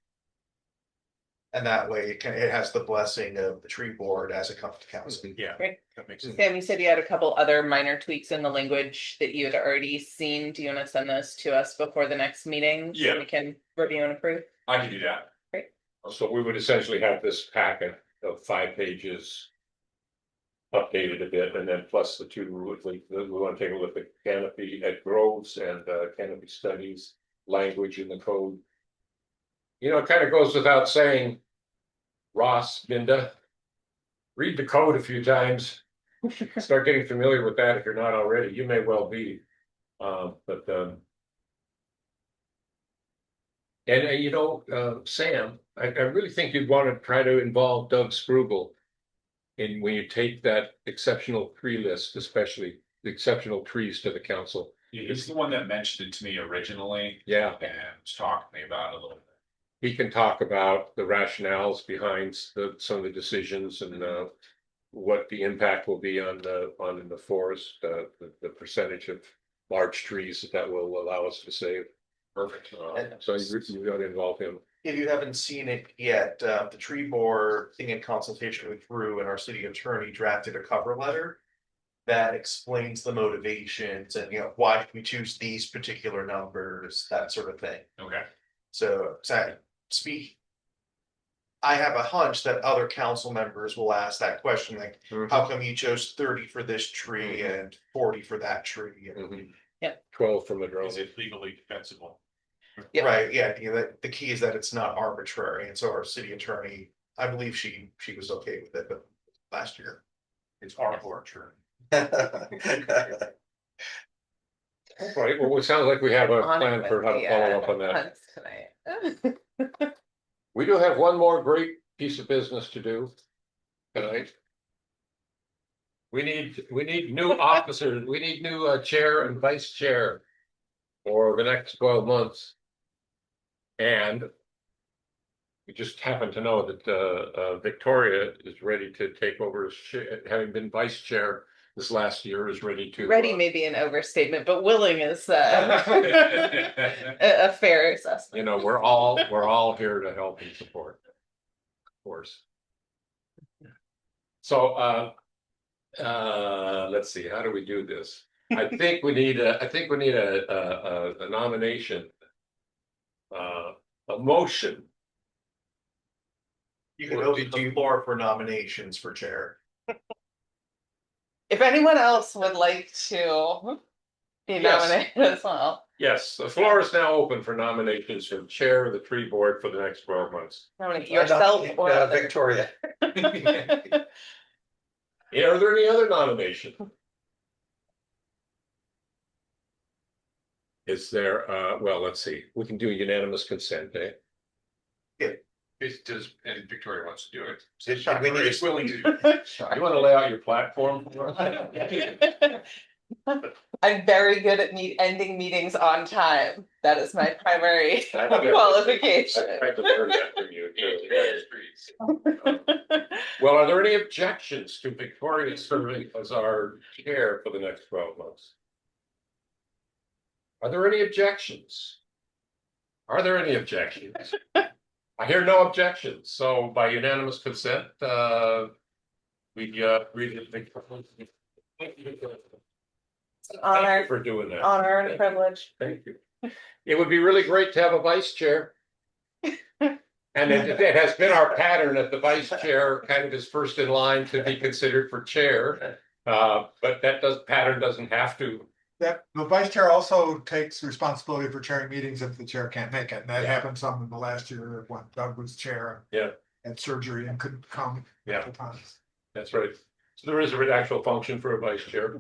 And that way it has the blessing of the tree board as it comes to council. Yeah, Great. that makes sense. Sam, you said you had a couple other minor tweaks in the language that you had already seen. Do you want to send those to us before the next meeting? So Yeah. we can review and approve. I can do that. So we would essentially have this packet of 5 pages updated a bit, and then plus the two, we want to take a look at canopy at groves and canopy studies, language in the code. You know, it kind of goes without saying, Ross, Binda, read the code a few times. Start getting familiar with that if you're not already. You may well be. Sam, I really think you'd want to try to involve Doug Sprugel in when you take that exceptional tree list, especially the exceptional trees to the council. He's the one that mentioned it to me originally. Yeah. And was talking to me about it a little bit. He can talk about the rationales behind some of the decisions and what the impact will be on the forest, the percentage of large trees that will allow us to save. Perfect. So you got to involve him. If you haven't seen it yet, the tree board, thing in consultation with Drew and our city attorney, drafted a cover letter that explains the motivations and, why did we choose these particular numbers, that sort of thing. Okay. So I have a hunch that other council members will ask that question, like, how come you chose 30 for this tree and 40 for that tree? 12 from the drone. Is it legally defensible? Yep. Right, yeah, the key is that it's not arbitrary, and so our city attorney, I believe she was okay with it, but last year. It's Arbor, sure. Right, well, it sounds like we have a plan for how to follow up on that. Tonight. We do have one more great piece of business to do tonight. We need new officers, we need new chair and vice chair for the next 12 months. And we just happen to know that Victoria is ready to take over as having been vice chair this last year is ready to. Ready may be an overstatement, but willing is a fair assessment. You know, we're all here to help and support, of course. So let's see, how do we do this? I think we need a nomination, a motion. You can open the floor for nominations for chair. If anyone else would like to be nominated as well. Yes, the floor is now open for nominations for chair of the tree board for the next 12 months. Nominate yourself or others. Victoria. Yeah, are there any other nominations? Is there, well, let's see, we can do unanimous consent, eh? And Victoria wants to do it. We need Is willing to. You want to lay out your platform for us? I'm very good at ending meetings on time. That is my primary qualification. I tried to learn that from you. Well, are there any objections to Victoria serving as our chair for the next 12 months? Are there any objections? Are there any objections? I hear no objections, so by unanimous consent, we read it. Honor for doing that. Honor and privilege. Thank you. It would be really great to have a vice chair. And it has been our pattern that the vice chair kind of is first in line to be considered for chair. But that pattern doesn't have to. That the vice chair also takes responsibility for chairing meetings if the chair can't make it. And that happened some in the last year when Doug was chair. Had surgery and couldn't come. Times. That's right. So there is an actual function for a vice chair.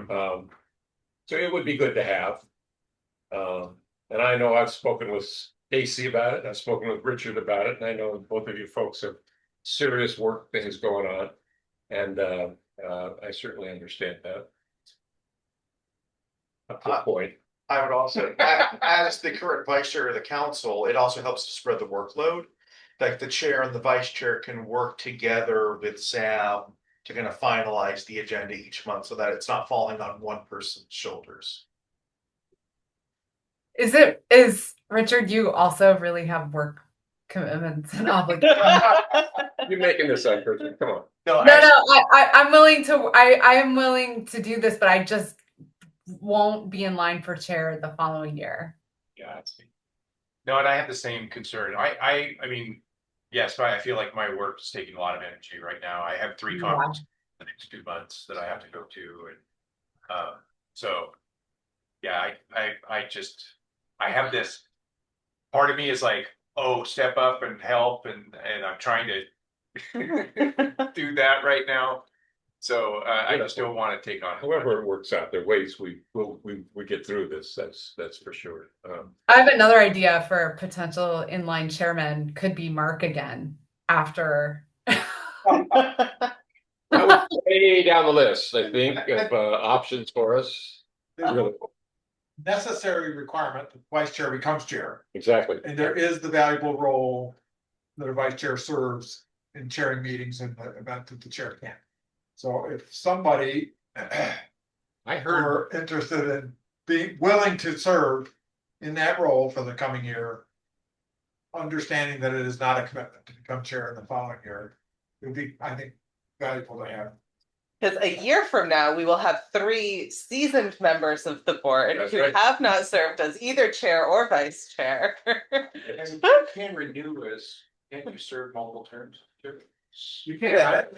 So it would be good to have. And I know I've spoken with Casey about it. I've spoken with Richard about it. And I know both of you folks have serious work things going on. And I certainly understand that. Up to a point. I would also, as the current vice chair of the council, it also helps to spread the workload. Like the chair and the vice chair can work together with Sam to kind of finalize the agenda each month so that it's not falling on one person's shoulders. Is Richard, you also really have work commitments and obligations? You're making this up, Richard. Come on. No, I'm willing to I am willing to do this, but I just won't be in line for chair the following year. Yeah, no, and I have the same concern. I mean, yes, I feel like my work is taking a lot of energy right now. I have 3 conferences the next 2 months that I have to go to, and so yeah, I have this part of me is like, oh, step up and help, and I'm trying to do that right now. So I just don't want to take on. However it works out, there are ways we get through this. That's for sure. I have another idea for a potential inline chairman. Could be Mark again after. That was way down the list, I think, of options for us. Really. Necessary requirement, the vice chair becomes chair. Exactly. And there is the valuable role that a vice chair serves in chairing meetings in the event that the chair can't. So if somebody were interested in being willing to serve in that role for the coming year, understanding that it is not a commitment to become chair in the following year, it would be, I think, valuable to have. Because a year from now, we will have 3 seasoned members of the board who have not served as either chair or vice chair. And can renew as, can you serve multiple terms? Sure. You can't.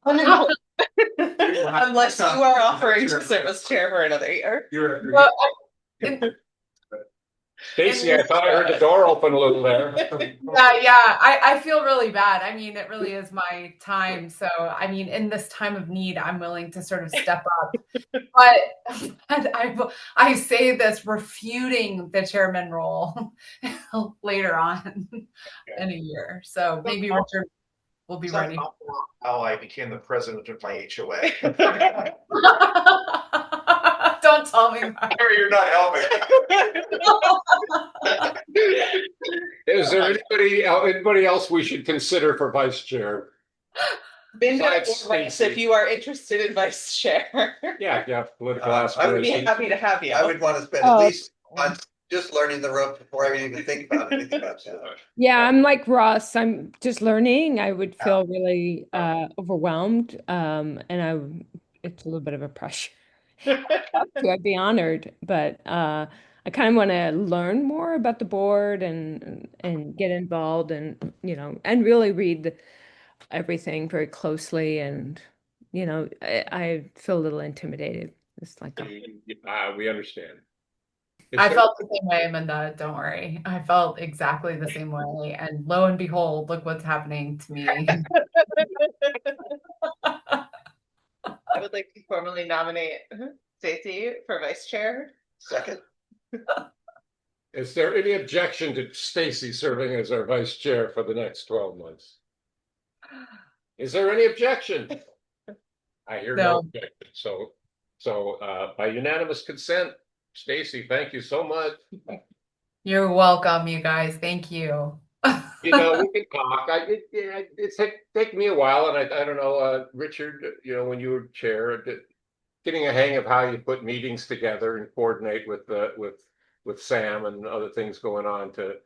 Unless you are offering to serve as chair for another year. Stacey, I thought I heard the door open a little there. Yeah, I feel really bad. I mean, it really is my time. So, I mean, in this time of need, I'm willing to sort of step up. But I say this refuting the chairman role later on in a year. So maybe Richard will be ready. How I became the president of my HOA. Don't tell me that. You're not helping. Is there anybody else we should consider for vice chair? Binda Besides or Rice, Stacy. if you are interested in vice chair. Yeah, political I would I would be aspirations. happy to have you. I would want to spend at least months just learning the ropes before I even think about anything about that. Yeah, I'm like Ross. I'm just learning. I would Yeah. feel really overwhelmed. It's a little bit of a pressure. I'd be honored, but I kind of want to learn more about the board and get involved and and really read everything very closely. And I feel a little intimidated. It's like, We understand. Is I there- felt the same way, Amanda. Don't worry. I felt exactly the same way. And lo and behold, look what's happening to me. I would like to formally nominate Stacy for vice chair. Second, Is there any objection to Stacy serving as our vice chair for the next 12 months? Is there any objection? I hear no No. objection. So by unanimous consent, Stacy, thank you so much. You're welcome, you guys. Thank you. We can talk. It's take me a while, and I don't know, Richard. When you were chair, getting a hang of how you put meetings together and coordinate with Sam and other things going on to,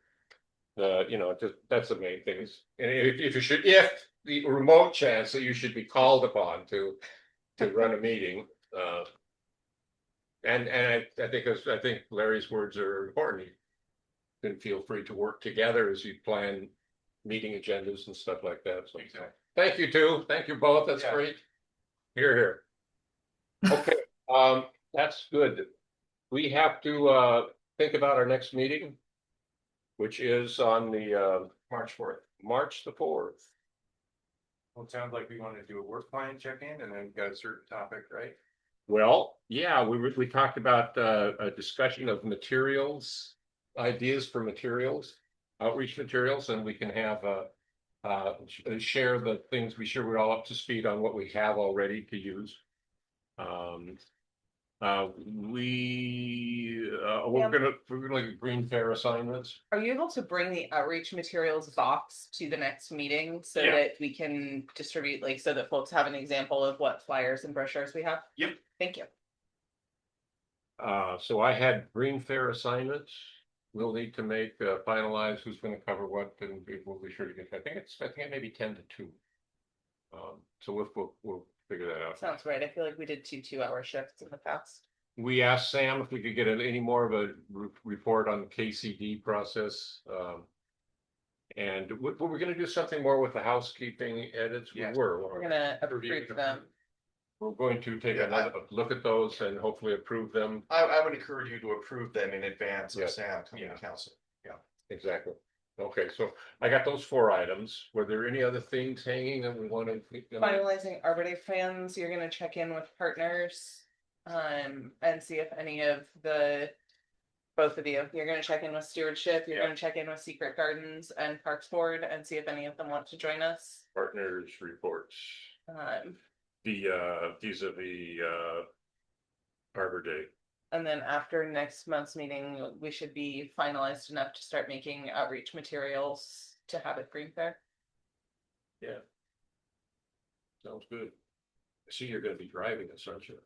just that's the main things. And if the remote chance that you should be called upon to run a meeting, and I think Larry's words are important. You can feel free to work together as you plan meeting agendas and stuff like that. So thank you too. Thank you both. That's great. Here. Okay, that's good. We have to think about our next meeting, which is on the March 4th. March the 4th. Well, it sounds like we want to do a work plan check-in and then got a certain topic, right? Well, yeah, we talked about a discussion of materials, ideas for materials, outreach materials, and we can have share the things. We're all up to speed on what we have already to use. We're gonna green fair assignments. Are you able to bring the outreach materials box to the next meeting so Yeah. that we can distribute, so that folks have an example of what flyers and brochures we have? Yep. Thank you. So I had green fair assignments. We'll need to make finalize who's going to cover what, and we'll be sure to get. I think it may be 10 to 2. So we'll figure that out. Sounds right. I feel like we did 2 2-hour shifts in the past. We asked Sam if we could get any more of a report on the KCD process. And we're going to do something more with the housekeeping edits. Yes. We're gonna approve them. We're going to take another look at those and hopefully approve them. I would encourage you to approve them in advance of Yes. Sam coming to council. Exactly. Okay, so I got those 4 items. Were there any other things hanging that we want to? Finalizing Arbor Day plans, you're gonna check in with partners, and see if any of both of you're gonna check in with stewardship, you're gonna check in with Secret Gardens and Parks Board and see if any of them want to join us. Partners reports. Vis-a-vis Arbor Day. And then after next month's meeting, we should be finalized enough to start making outreach materials to have at Green Fair. Yeah. Sounds good. I see you're going to be driving this, aren't you?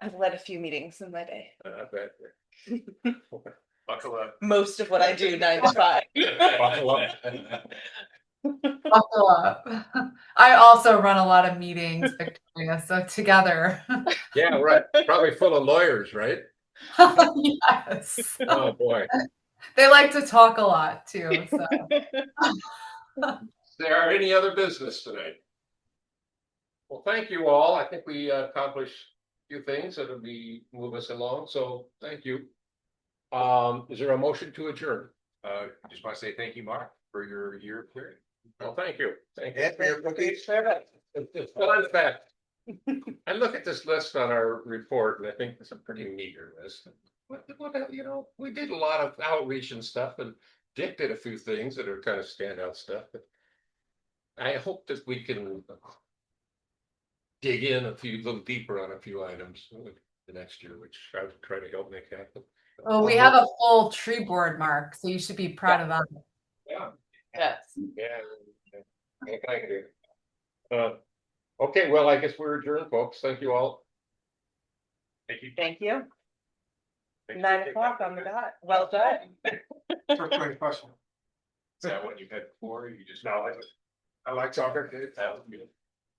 I've led a few meetings in my day. I bet. Buckle up. Most of what I do 9 to 5. Buckle up. Buckle up. I also run a lot of meetings, Victoria, so together. Yeah, right. Probably full of lawyers, right? Yes. Oh boy. They like to talk a lot too. So. Is there any other business tonight? Well, thank you all. I think we accomplished a few things that'll move us along. So thank you. Is there a motion to adjourn? Just want to say thank you, Mark, for your year of clearing. Well, thank you. Thank you. and for your cookies. It's fun fact. I look at this list on our report and I think it's a pretty meager list. We did a lot of outreach and stuff, and Dick did a few things that are kind of standout stuff. But I hope that we can dig in a little deeper on a few items the next year, which I would try to help make happen. Well, we have a full tree board, Mark, so you should be proud of that. Yeah. Yes. Yeah. Thank you. Okay, well, I guess we're adjourned, folks. Thank you all. Thank you. Thank you. 9 o'clock on the dot. Well done. First grade question. Is that what you've had before? You just. No, I like soccer. That was good.